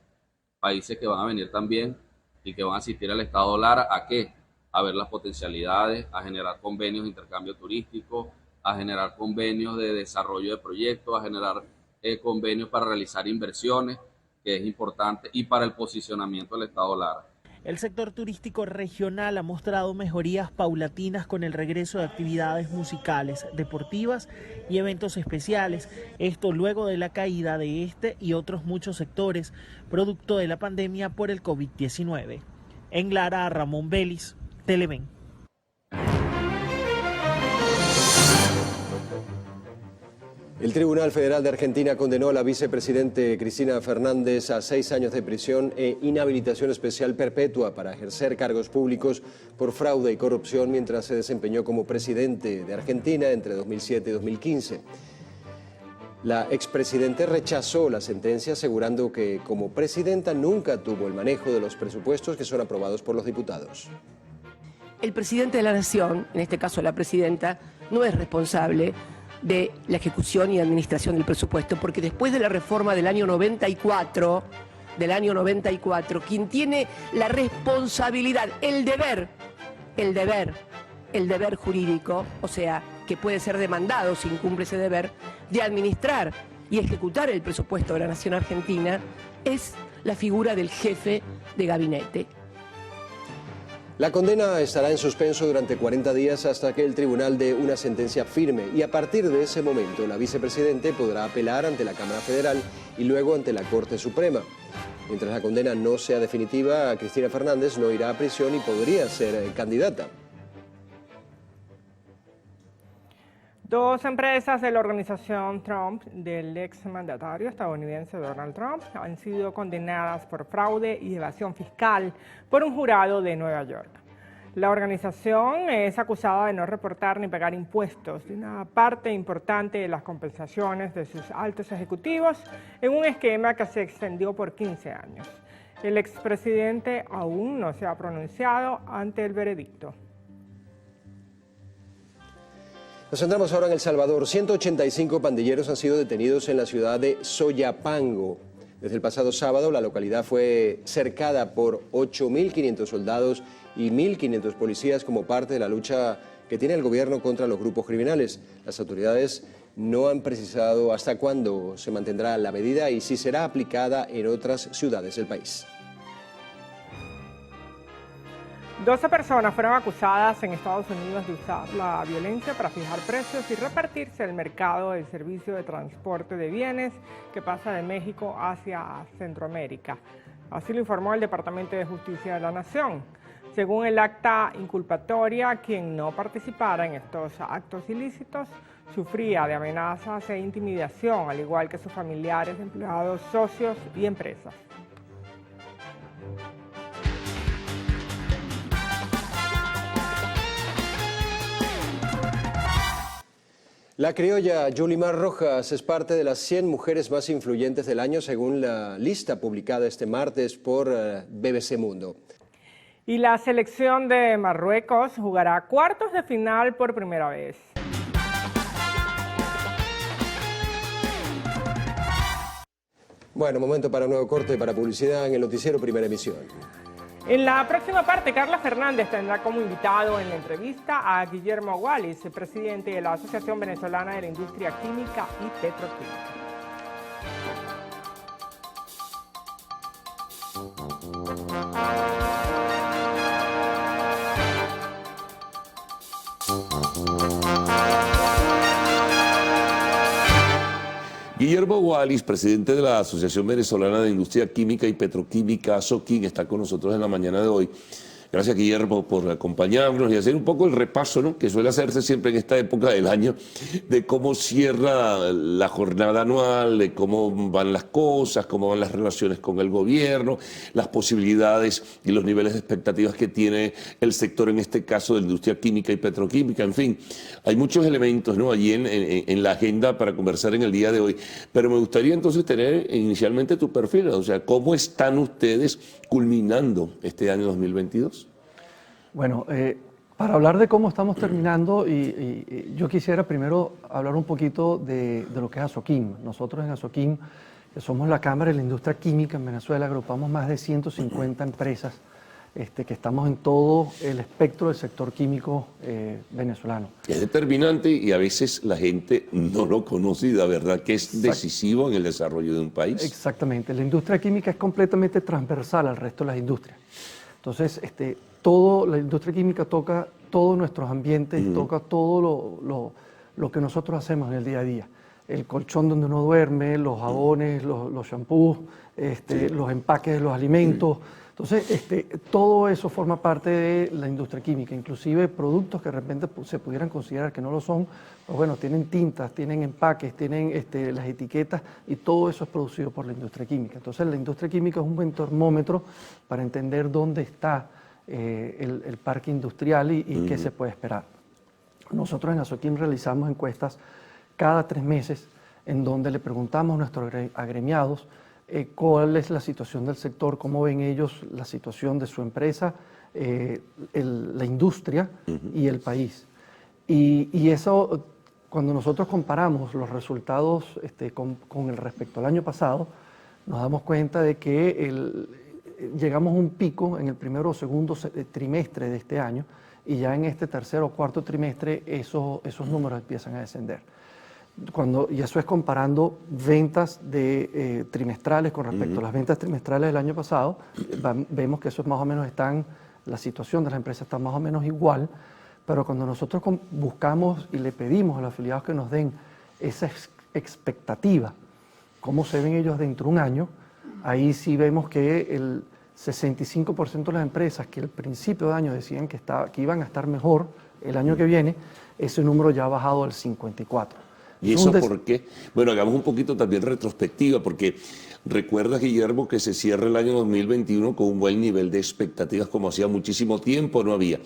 Speaker 15: que van a venir también y que van a asistir al estado Lara. ¿A qué? A ver las potencialidades, a generar convenios de intercambio turístico, a generar convenios de desarrollo de proyectos, a generar convenios para realizar inversiones, que es importante, y para el posicionamiento del estado Lara.
Speaker 12: El sector turístico regional ha mostrado mejorías paulatinas con el regreso de actividades musicales, deportivas y eventos especiales. Esto luego de la caída de este y otros muchos sectores, producto de la pandemia por el COVID-19. En Lara, Ramón Vélez, Televen.
Speaker 9: El Tribunal Federal de Argentina condenó a la vicepresidente Cristina Fernández a 6 años de prisión e inhabilitación especial perpetua para ejercer cargos públicos por fraude y corrupción mientras se desempeñó como presidente de Argentina entre 2007 y 2015. La expresidente rechazó la sentencia asegurando que como presidenta nunca tuvo el manejo de los presupuestos que son aprobados por los diputados.
Speaker 1: El presidente de la Nación, en este caso la presidenta, no es responsable de la ejecución y administración del presupuesto, porque después de la reforma del año 94, quien tiene la responsabilidad, el deber jurídico, o sea, que puede ser demandado si incumple ese deber, de administrar y ejecutar el presupuesto de la Nación Argentina, es la figura del jefe de gabinete.
Speaker 9: La condena estará en suspenso durante 40 días hasta que el tribunal dé una sentencia firme y a partir de ese momento la vicepresidente podrá apelar ante la Cámara Federal y luego ante la Corte Suprema. Mientras la condena no sea definitiva, Cristina Fernández no irá a prisión y podría ser candidata.
Speaker 8: 2 empresas de la organización Trump del exmandatario estadounidense Donald Trump han sido condenadas por fraude y evasión fiscal por un jurado de Nueva York. La organización es acusada de no reportar ni pagar impuestos de una parte importante de las compensaciones de sus altos ejecutivos en un esquema que se extendió por 15 años. El expresidente aún no se ha pronunciado ante el veredicto.
Speaker 9: Nos centramos ahora en El Salvador. 185 pandilleros han sido detenidos en la ciudad de Soyapango. Desde el pasado sábado, la localidad fue cercada por 8.500 soldados y 1.500 policías como parte de la lucha que tiene el gobierno contra los grupos criminales. Las autoridades no han precisado hasta cuándo se mantendrá la medida y si será aplicada en otras ciudades del país.
Speaker 8: 12 personas fueron acusadas en Estados Unidos de usar la violencia para fijar precios y repartirse el mercado del servicio de transporte de bienes que pasa de México hacia Centroamérica. Así lo informó el Departamento de Justicia de la Nación. Según el acta inculpatoria, quien no participara en estos actos ilícitos sufría de amenazas e intimidación, al igual que sus familiares, empleados, socios y empresas.
Speaker 9: La criolla Yulimar Rojas es parte de las 100 mujeres más influyentes del año según la lista publicada este martes por BBC Mundo.
Speaker 8: Y la selección de Marruecos jugará cuartos de final por primera vez.
Speaker 9: Bueno, momento para un nuevo corte para publicidad en el noticiero Primera Emisión.
Speaker 8: En la próxima parte, Carla Fernández tendrá como invitado en la entrevista a Guillermo Wallis, presidente de la Asociación Venezolana de la Industria Química y Petroquímica.
Speaker 16: Guillermo Wallis, presidente de la Asociación Venezolana de Industria Química y Petroquímica, ASOQUIN, está con nosotros en la mañana de hoy. Gracias, Guillermo, por acompañarnos y hacer un poco el repaso, ¿no?, que suele hacerse siempre en esta época del año, de cómo cierra la jornada anual, de cómo van las cosas, cómo van las relaciones con el gobierno, las posibilidades y los niveles de expectativas que tiene el sector, en este caso de la industria química y petroquímica. En fin, hay muchos elementos, ¿no?, allí en la agenda para conversar en el día de hoy. Pero me gustaría entonces tener inicialmente tu perfil, o sea, ¿cómo están ustedes culminando este año 2022?
Speaker 17: Bueno, para hablar de cómo estamos terminando, yo quisiera primero hablar un poquito de lo que es ASOQUIN. Nosotros en ASOQUIN, que somos la Cámara de la Industria Química en Venezuela, agrupamos más de 150 empresas que estamos en todo el espectro del sector químico venezolano.
Speaker 16: Es determinante y a veces la gente no lo conoce y la verdad que es decisivo en el desarrollo de un país.
Speaker 17: Exactamente, la industria química es completamente transversal al resto de las industrias. Entonces, la industria química toca todos nuestros ambientes, toca todo lo que nosotros hacemos en el día a día. el colchón donde uno duerme, los jabones, los shampoos, los empaques de los alimentos. Entonces, todo eso forma parte de la industria química, inclusive productos que de repente se pudieran considerar que no lo son, pues bueno, tienen tintas, tienen empaques, tienen las etiquetas, y todo eso es producido por la industria química. Entonces, la industria química es un buen termómetro para entender dónde está el parque industrial y qué se puede esperar. Nosotros en Asoquim realizamos encuestas cada 3 meses en donde le preguntamos a nuestros agremiados cuál es la situación del sector, cómo ven ellos la situación de su empresa, la industria y el país. Y eso, cuando nosotros comparamos los resultados con el respecto al año pasado, nos damos cuenta de que llegamos a un pico en el primero o segundo trimestre de este año, y ya en este tercero o cuarto trimestre esos números empiezan a descender. Y eso es comparando ventas trimestrales con respecto a las ventas trimestrales del año pasado. Vemos que eso más o menos la situación de las empresas está más o menos igual, pero cuando nosotros buscamos y le pedimos a los afiliados que nos den esa expectativa, cómo se ven ellos dentro de un año, ahí sí vemos que el 65% de las empresas que al principio de año decían que iban a estar mejor el año que viene, ese número ya ha bajado al 54%.
Speaker 16: ¿Y eso por qué? Bueno, hagamos un poquito también retrospectiva, porque recuerda, Guillermo, que se cierra el año 2021 con un buen nivel de expectativas, como hacía muchísimo tiempo no había.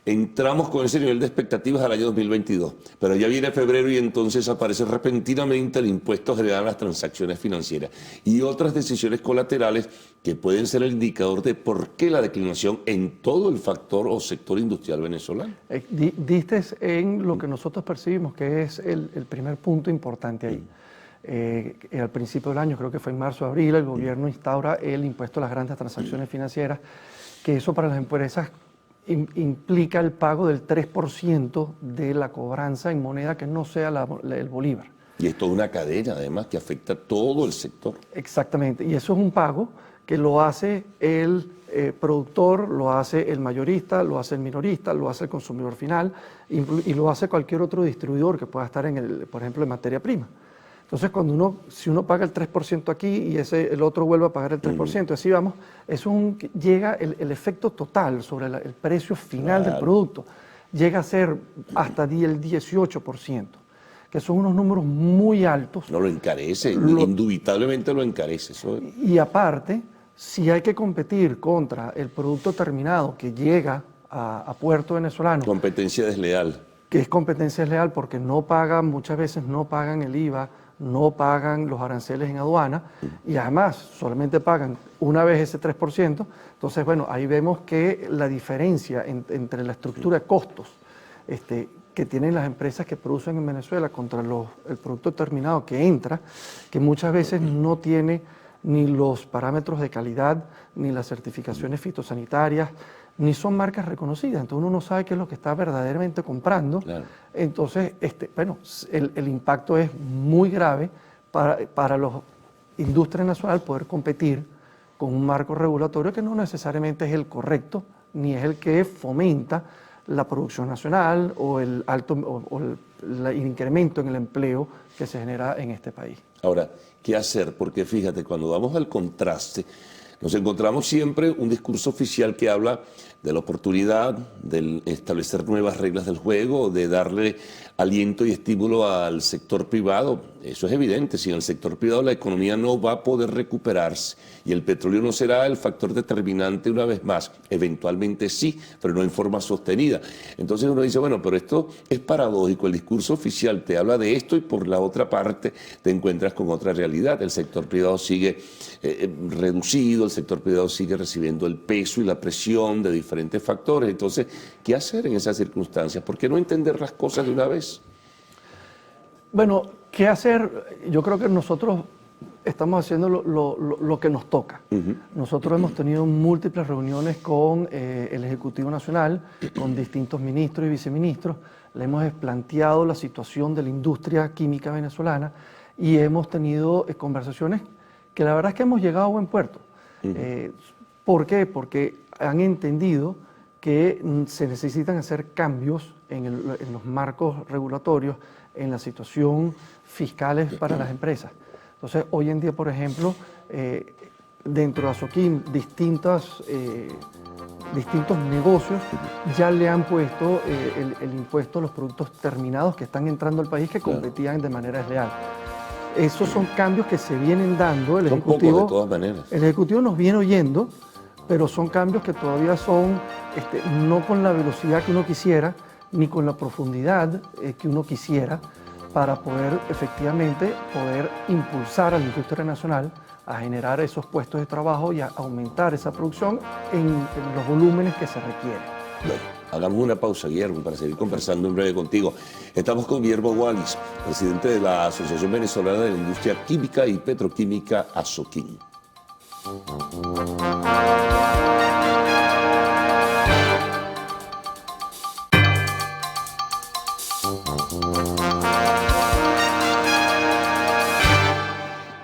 Speaker 16: Entramos con ese nivel de expectativas al año 2022, pero ya viene febrero y entonces aparece repentinamente el impuesto general a las transacciones financieras y otras decisiones colaterales que pueden ser el indicador de por qué la declinación en todo el factor o sector industrial venezolano.
Speaker 17: Diste en lo que nosotros percibimos que es el primer punto importante ahí. Al principio del año, creo que fue en marzo o abril, el gobierno instaura el impuesto a las grandes transacciones financieras, que eso para las empresas implica el pago del 3% de la cobranza en moneda que no sea el bolívar.
Speaker 16: Y es toda una cadena, además, que afecta a todo el sector.
Speaker 17: Exactamente, y eso es un pago que lo hace el productor, lo hace el mayorista, lo hace el minorista, lo hace el consumidor final y lo hace cualquier otro distribuidor que pueda estar por ejemplo, en materia prima. Entonces, si uno paga el 3% aquí y el otro vuelve a pagar el 3%, así vamos, llega el efecto total sobre el precio final del producto, llega a ser hasta el 18%, que son unos números muy altos.
Speaker 16: No, lo encarece, indubitablemente lo encarece.
Speaker 17: Y aparte, si hay que competir contra el producto terminado que llega a puerto venezolano.
Speaker 16: Competencia desleal.
Speaker 17: Que es competencia desleal porque muchas veces no pagan el IVA, no pagan los aranceles en aduana y además solamente pagan una vez ese 3%. Entonces, bueno, ahí vemos que la diferencia entre la estructura de costos que tienen las empresas que producen en Venezuela contra el producto terminado que entra, que muchas veces no tiene ni los parámetros de calidad, ni las certificaciones fitosanitarias, ni son marcas reconocidas, entonces uno no sabe qué es lo que está verdaderamente comprando. Claro. Entonces, el impacto es muy grave para la industria nacional poder competir con un marco regulatorio que no necesariamente es el correcto, ni es el que fomenta la producción nacional o el incremento en el empleo que se genera en este país.
Speaker 16: Ahora, ¿qué hacer? Porque fíjate, cuando vamos al contraste, nos encontramos siempre un discurso oficial que habla de la oportunidad de establecer nuevas reglas del juego, de darle aliento y estímulo al sector privado. Eso es evidente, sin el sector privado la economía no va a poder recuperarse y el petróleo no será el factor determinante una vez más. Eventualmente sí, pero no en forma sostenida. Entonces uno dice, bueno, pero esto es paradójico, el discurso oficial te habla de esto y por la otra parte te encuentras con otra realidad. El sector privado sigue reducido, el sector privado sigue recibiendo el peso y la presión de diferentes factores. Entonces, ¿qué hacer en esas circunstancias? ¿Por qué no entender las cosas de una vez?
Speaker 17: Bueno, ¿qué hacer? Yo creo que nosotros estamos haciendo lo que nos toca. Nosotros hemos tenido múltiples reuniones con el Ejecutivo Nacional, con distintos ministros y viceministros. Le hemos planteado la situación de la industria química venezolana y hemos tenido conversaciones que la verdad es que hemos llegado a buen puerto. ¿Por qué? Porque han entendido que se necesitan hacer cambios en los marcos regulatorios, en la situación fiscal para las empresas. Entonces, hoy en día, por ejemplo, dentro de Asoquim, distintos negocios ya le han puesto el impuesto a los productos terminados que están entrando al país que competían de manera desleal. Esos son cambios que se vienen dando. El Ejecutivo,
Speaker 16: de todas maneras.
Speaker 17: El Ejecutivo nos viene oyendo, pero son cambios que todavía son no con la velocidad que uno quisiera, ni con la profundidad que uno quisiera, para poder efectivamente impulsar a la industria nacional a generar esos puestos de trabajo y a aumentar esa producción en los volúmenes que se requieren.
Speaker 16: Bueno, hagamos una pausa, Guillermo, para seguir conversando en breve contigo. Estamos con Guillermo Wallis, presidente de la Asociación Venezolana de la Industria Química y Petroquímica, Asoquim.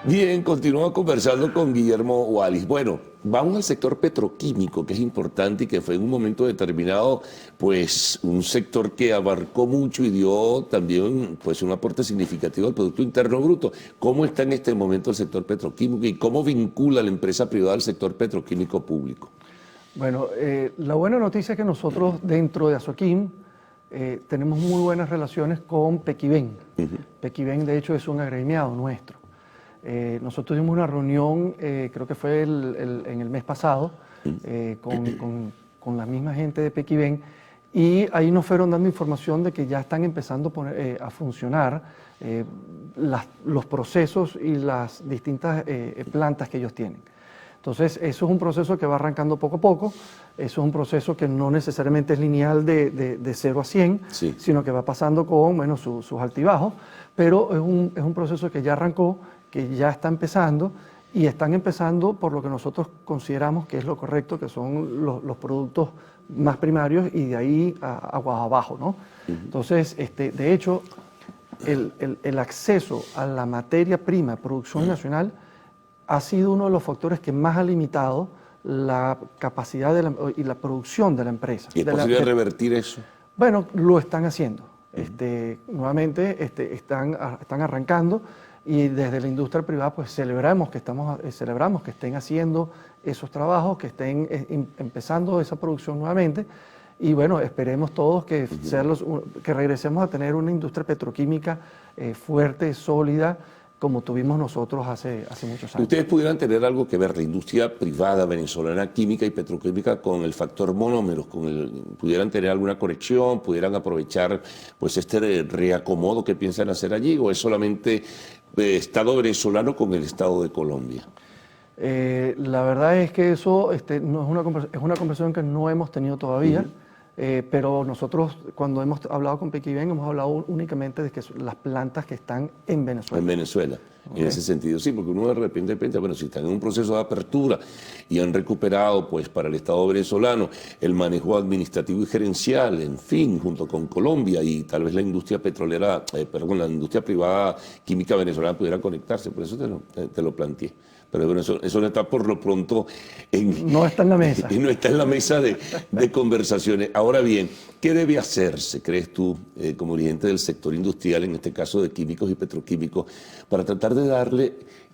Speaker 16: Bien, continuamos conversando con Guillermo Wallis. Bueno, vamos al sector petroquímico, que es importante y que fue en un momento determinado, pues, un sector que abarcó mucho y dio también, pues, un aporte significativo al Producto Interno Bruto. ¿Cómo está en este momento el sector petroquímico y cómo vincula la empresa privada al sector petroquímico público?
Speaker 17: Bueno, la buena noticia es que nosotros dentro de Asoquim tenemos muy buenas relaciones con Pequiven. Pequiven, de hecho, es un agremiado nuestro. Nosotros tuvimos una reunión, creo que fue en el mes pasado, con la misma gente de Pequiven, y ahí nos fueron dando información de que ya están empezando a funcionar los procesos y las distintas plantas que ellos tienen. Entonces, eso es un proceso que va arrancando poco a poco, eso es un proceso que no necesariamente es lineal de 0 a 100, sino que va pasando con sus altibajos, pero es un proceso que ya arrancó, que ya está empezando, y están empezando por lo que nosotros consideramos que es lo correcto, que son los productos más primarios y de ahí aguas abajo, ¿no? Entonces, de hecho, el acceso a la materia prima, producción nacional, ha sido uno de los factores que más ha limitado la capacidad y la producción de la empresa.
Speaker 16: ¿Y es posible revertir eso?
Speaker 17: Bueno, lo están haciendo. Nuevamente están arrancando. Y desde la industria privada pues celebramos que estén haciendo esos trabajos, que estén empezando esa producción nuevamente, y bueno, esperemos todos que regresemos a tener una industria petroquímica fuerte, sólida, como tuvimos nosotros hace muchos años.
Speaker 16: ¿Ustedes pudieran tener algo que ver, la industria privada venezolana química y petroquímica, con el factor monómeros? ¿Pudieran tener alguna conexión? ¿Pudieran aprovechar pues este reacomodo que piensan hacer allí? ¿O es solamente Estado venezolano con el Estado de Colombia?
Speaker 17: La verdad es que eso es una conversación que no hemos tenido todavía. Pero nosotros, cuando hemos hablado con Pequiven, hemos hablado únicamente de que las plantas que están en Venezuela.
Speaker 16: En Venezuela, en ese sentido, sí, porque uno de repente piensa, bueno, si están en un proceso de apertura y han recuperado, pues, para el Estado venezolano el manejo administrativo y gerencial, en fin, junto con Colombia, y tal vez la industria petrolera, la industria privada química venezolana pudiera conectarse, por eso te lo planteé. Pero bueno, eso no está por lo pronto
Speaker 17: no está en la mesa.
Speaker 16: No está en la mesa de conversaciones. Ahora bien, ¿qué debe hacerse, crees tú, como dirigente del sector industrial, en este caso de químicos y petroquímicos, para tratar de darle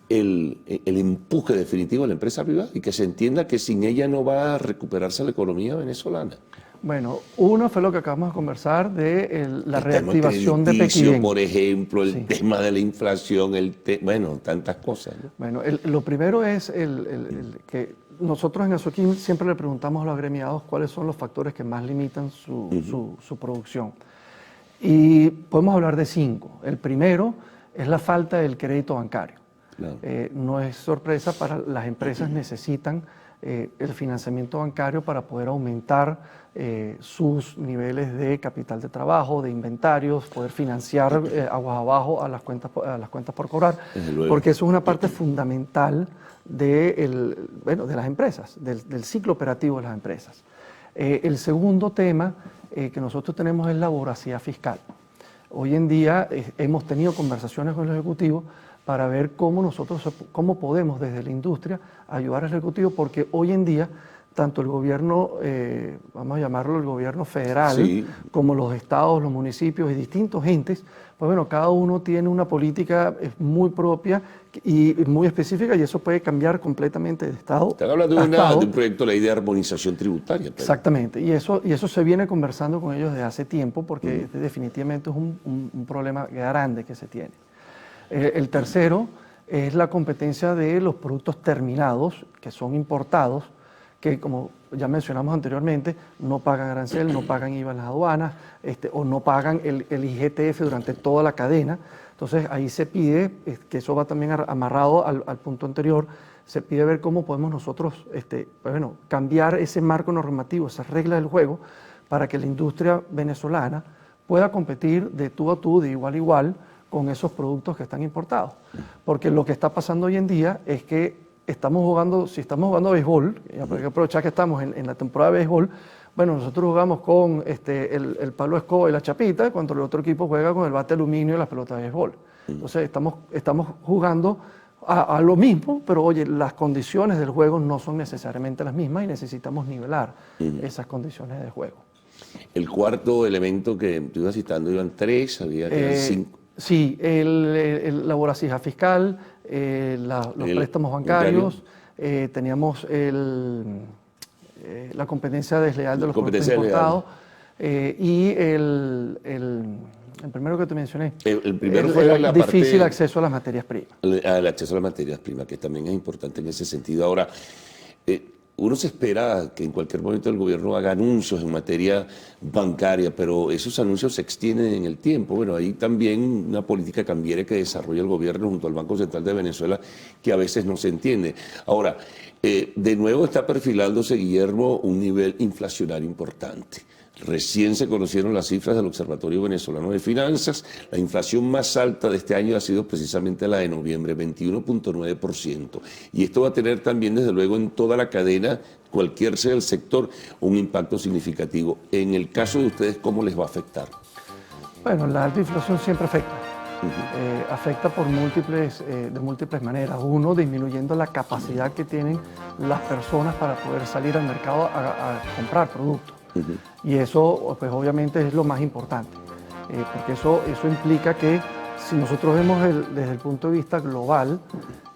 Speaker 16: el empuje definitivo a la empresa privada y que se entienda que sin ella no va a recuperarse la economía venezolana?
Speaker 17: Bueno, uno fue lo que acabamos de conversar de la reactivación de Pequiven.
Speaker 16: Por ejemplo, el tema de la inflación, bueno, tantas cosas, ¿no?
Speaker 17: Bueno, lo primero es que nosotros en Asoquim siempre le preguntamos a los agremiados cuáles son los factores que más limitan su producción. Y podemos hablar de 5. El primero es la falta del crédito bancario. Claro. No es sorpresa, para las empresas necesitan el financiamiento bancario para poder aumentar sus niveles de capital de trabajo, de inventarios, poder financiar aguas abajo a las cuentas por cobrar, porque eso es una parte fundamental de las empresas, del ciclo operativo de las empresas. El segundo tema que nosotros tenemos es la voracidad fiscal. Hoy en día hemos tenido conversaciones con el Ejecutivo para ver cómo podemos desde la industria ayudar al Ejecutivo, porque hoy en día tanto el gobierno, vamos a llamarlo el gobierno federal,
Speaker 16: Sí.
Speaker 17: como los estados, los municipios y distintos entes, pues bueno, cada uno tiene una política muy propia y muy específica, y eso puede cambiar completamente de estado.
Speaker 16: Están hablando
Speaker 17: a estado.
Speaker 16: de un proyecto de ley de armonización tributaria. Pedro.
Speaker 17: Exactamente, y eso se viene conversando con ellos desde hace tiempo, porque definitivamente es un problema grande que se tiene. El tercero es la competencia de los productos terminados, que son importados, que como ya mencionamos anteriormente, no pagan arancel, no pagan IVA en las aduanas, o no pagan el IGTF durante toda la cadena. Entonces ahí se pide, que eso va también amarrado al punto anterior, se pide ver cómo podemos nosotros pues bueno, cambiar ese marco normativo, esas reglas del juego, para que la industria venezolana pueda competir de tú a tú, de igual a igual, con esos productos que están importados. Porque lo que está pasando hoy en día es que estamos jugando, si estamos jugando béisbol, hay que aprovechar que estamos en la temporada de béisbol, bueno, nosotros jugamos con el palo escoba y la chapita, cuando el otro equipo juega con el bate aluminio y las pelotas de béisbol. Entonces estamos jugando a lo mismo, pero oye, las condiciones del juego no son necesariamente las mismas y necesitamos nivelar esas condiciones de juego.
Speaker 16: El cuarto elemento que tú ibas citando, iban 3, había que 5.
Speaker 17: Sí, la voracija fiscal, los préstamos bancarios, teníamos la competencia desleal de los productos importados y el primero que te mencioné,
Speaker 16: el primero fue la
Speaker 17: difícil
Speaker 16: parte,
Speaker 17: acceso a las materias primas.
Speaker 16: El acceso a las materias primas, que también es importante en ese sentido. Ahora, uno se espera que en cualquier momento el gobierno haga anuncios en materia bancaria, pero esos anuncios se extienden en el tiempo. Bueno, hay también una política cambiaria que desarrolla el gobierno junto al Banco Central de Venezuela que a veces no se entiende. Ahora, de nuevo está perfilándose, Guillermo, un nivel inflacionario importante. Recién se conocieron las cifras del Observatorio Venezolano de Finanzas. La inflación más alta de este año ha sido precisamente la de noviembre, 21.9%. Y esto va a tener también, desde luego, en toda la cadena, cualquier sea el sector, un impacto significativo. En el caso de ustedes, ¿cómo les va a afectar?
Speaker 17: Bueno, la alta inflación siempre afecta. Afecta por de múltiples maneras. Uno, disminuyendo la capacidad que tienen las personas para poder salir al mercado a comprar productos. Y eso, pues obviamente es lo más importante, porque eso implica que si nosotros vemos desde el punto de vista global,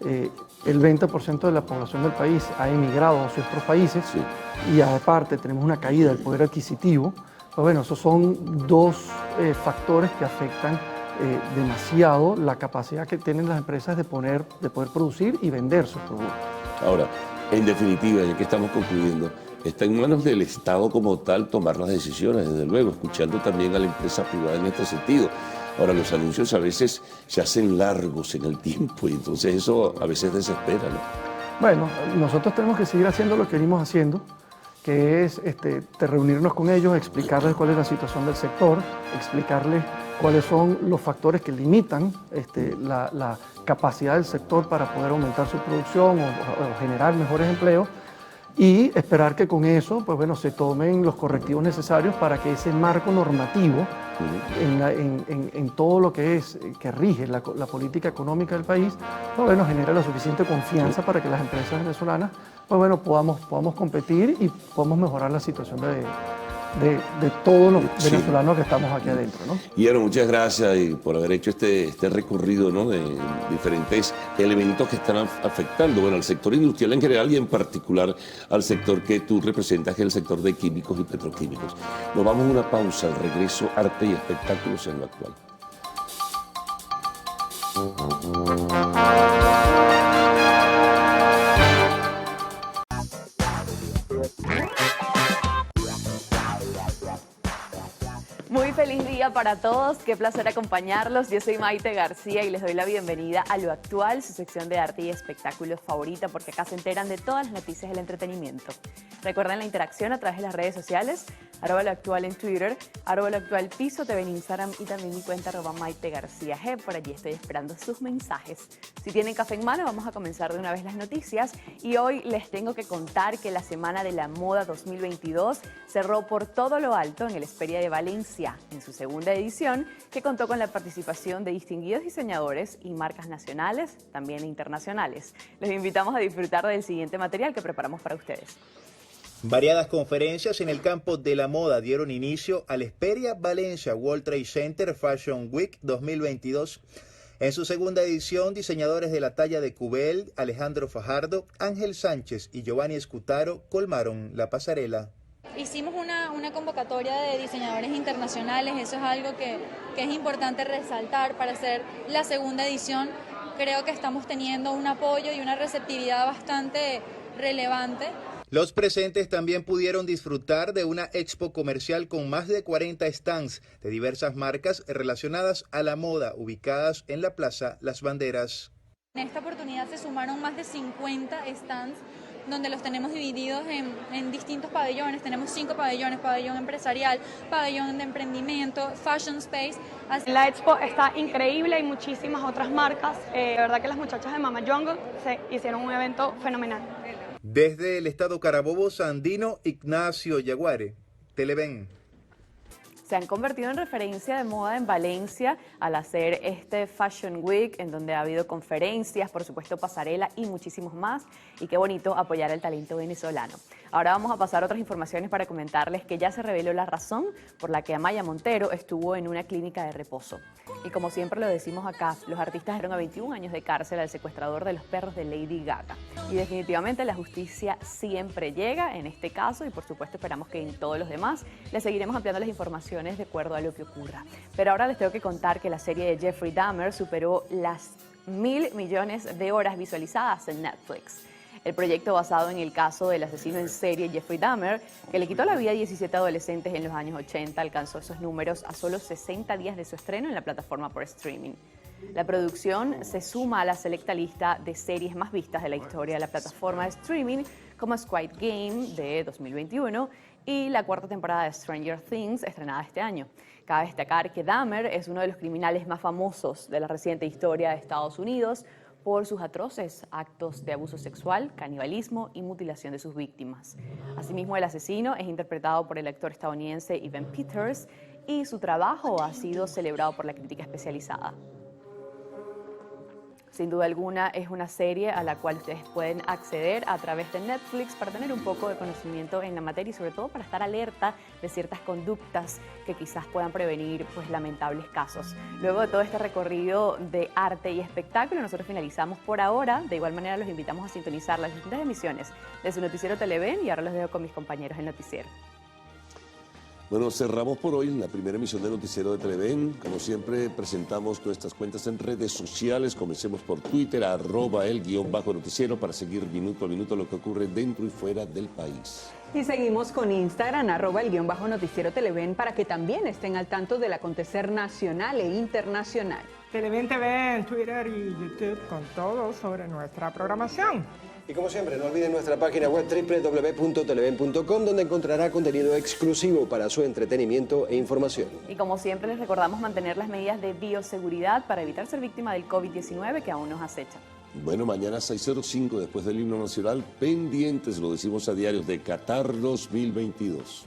Speaker 17: el 20% de la población del país ha emigrado a otros países y aparte tenemos una caída del poder adquisitivo. Pues bueno, esos son dos factores que afectan demasiado la capacidad que tienen las empresas de poder producir y vender sus productos.
Speaker 16: Ahora, en definitiva, ya que estamos concluyendo, está en manos del Estado como tal tomar las decisiones, desde luego, escuchando también a la empresa privada en este sentido. Ahora, los anuncios a veces se hacen largos en el tiempo y entonces eso a veces desespera, ¿no?
Speaker 17: Bueno, nosotros tenemos que seguir haciendo lo que venimos haciendo, que es reunirnos con ellos, explicarles cuál es la situación del sector, explicarles cuáles son los factores que limitan la capacidad del sector para poder aumentar su producción o generar mejores empleos, y esperar que con eso, pues bueno, se tomen los correctivos necesarios para que ese marco normativo en todo lo que rige la política económica del país, pues bueno, genere la suficiente confianza para que las empresas venezolanas, pues bueno, podamos competir y podamos mejorar la situación de todos los venezolanos que estamos aquí adentro, ¿no?
Speaker 16: Guillermo, muchas gracias por haber hecho este recorrido, ¿no?, de diferentes elementos que están afectando, bueno, al sector industrial en general y en particular al sector que tú representas, que es el sector de químicos y petroquímicos. Nos vamos a una pausa, al regreso, arte y espectáculos en lo actual.
Speaker 14: Muy feliz día para todos, qué placer acompañarlos. Yo soy Maite García y les doy la bienvenida a Lo Actual, su sección de arte y espectáculos favorita, porque acá se enteran de todas las noticias del entretenimiento. Recuerden la interacción a través de las redes sociales, @loactual en Twitter, @loactualpiso.tv en Instagram y también mi cuenta @MaiteGarcíaG. Por allí estoy esperando sus mensajes. Si tienen café en mano, vamos a comenzar de una vez las noticias. Y hoy les tengo que contar que la Semana de la Moda 2022 cerró por todo lo alto en el Hesperia de Valencia, en su segunda edición, que contó con la participación de distinguidos diseñadores y marcas nacionales, también internacionales. Les invitamos a disfrutar del siguiente material que preparamos para ustedes.
Speaker 19: Variadas conferencias en el campo de la moda dieron inicio al Hesperia Valencia World Trade Center Fashion Week 2022. En su segunda edición, diseñadores de la talla de Cubel, Alejandro Fajardo, Ángel Sánchez y Giovanni Escutaro colmaron la pasarela.
Speaker 20: Hicimos una convocatoria de diseñadores internacionales, eso es algo que es importante resaltar para hacer la segunda edición. Creo que estamos teniendo un apoyo y una receptividad bastante relevante.
Speaker 19: Los presentes también pudieron disfrutar de una expo comercial con más de 40 stands de diversas marcas relacionadas a la moda, ubicadas en la Plaza Las Banderas.
Speaker 20: En esta oportunidad se sumaron más de 50 stands, donde los tenemos divididos en distintos pabellones. Tenemos 5 pabellones: pabellón empresarial, pabellón de emprendimiento, fashion space.
Speaker 21: La expo está increíble, hay muchísimas otras marcas. De verdad que las muchachas de Mama Jungle se hicieron un evento fenomenal.
Speaker 19: Desde el estado Carabobo Sandino, Ignacio Yaguare, Televen.
Speaker 14: Se han convertido en referencia de moda en Valencia al hacer este Fashion Week, en donde ha habido conferencias, por supuesto pasarela y muchísimos más. Y qué bonito apoyar el talento venezolano. Ahora vamos a pasar a otras informaciones para comentarles que ya se reveló la razón por la que Amaya Montero estuvo en una clínica de reposo. Y como siempre lo decimos acá, los artistas dieron a 21 años de cárcel al secuestrador de los perros de Lady Gaga. Y definitivamente la justicia siempre llega en este caso, y por supuesto esperamos que en todos los demás les seguiremos ampliando las informaciones de acuerdo a lo que ocurra. Pero ahora les tengo que contar que la serie de Jeffrey Dahmer superó las 1.000 millones de horas visualizadas en Netflix. El proyecto, basado en el caso del asesino en serie Jeffrey Dahmer, que le quitó la vida a 17 adolescentes en los años 80, alcanzó esos números a solo 60 días de su estreno en la plataforma por streaming. La producción se suma a la selecta lista de series más vistas de la historia de la plataforma de streaming, como Squid Game de 2021 y la 4ª temporada de Stranger Things, estrenada este año. Cabe destacar que Dahmer es uno de los criminales más famosos de la reciente historia de Estados Unidos, por sus atroces actos de abuso sexual, canibalismo y mutilación de sus víctimas. Asimismo, el asesino es interpretado por el actor estadounidense Evan Peters y su trabajo ha sido celebrado por la crítica especializada. Sin duda alguna es una serie a la cual ustedes pueden acceder a través de Netflix para tener un poco de conocimiento en la materia y sobre todo para estar alerta de ciertas conductas que quizás puedan prevenir lamentables casos. Luego de todo este recorrido de arte y espectáculo, nosotros finalizamos por ahora. De igual manera los invitamos a sintonizar las distintas emisiones de su noticiero Televen y ahora los dejo con mis compañeros en Noticiero.
Speaker 16: Bueno, cerramos por hoy la primera emisión de Noticiero de Televen. Como siempre, presentamos nuestras cuentas en redes sociales. Comencemos por Twitter, @el_noticiero, para seguir minuto a minuto lo que ocurre dentro y fuera del país.
Speaker 22: Y seguimos con Instagram, @el_noticiero Televen, para que también estén al tanto del acontecer nacional e internacional.
Speaker 8: Televen TV en Twitter y YouTube con todo sobre nuestra programación.
Speaker 9: Y como siempre, no olviden nuestra página web www.televen.com, donde encontrará contenido exclusivo para su entretenimiento e información.
Speaker 14: Y como siempre les recordamos mantener las medidas de bioseguridad para evitar ser víctima del COVID-19 que aún nos acecha.
Speaker 16: Bueno, mañana 6:05, después del himno nacional, pendientes, lo decimos a diario, de Qatar 2022.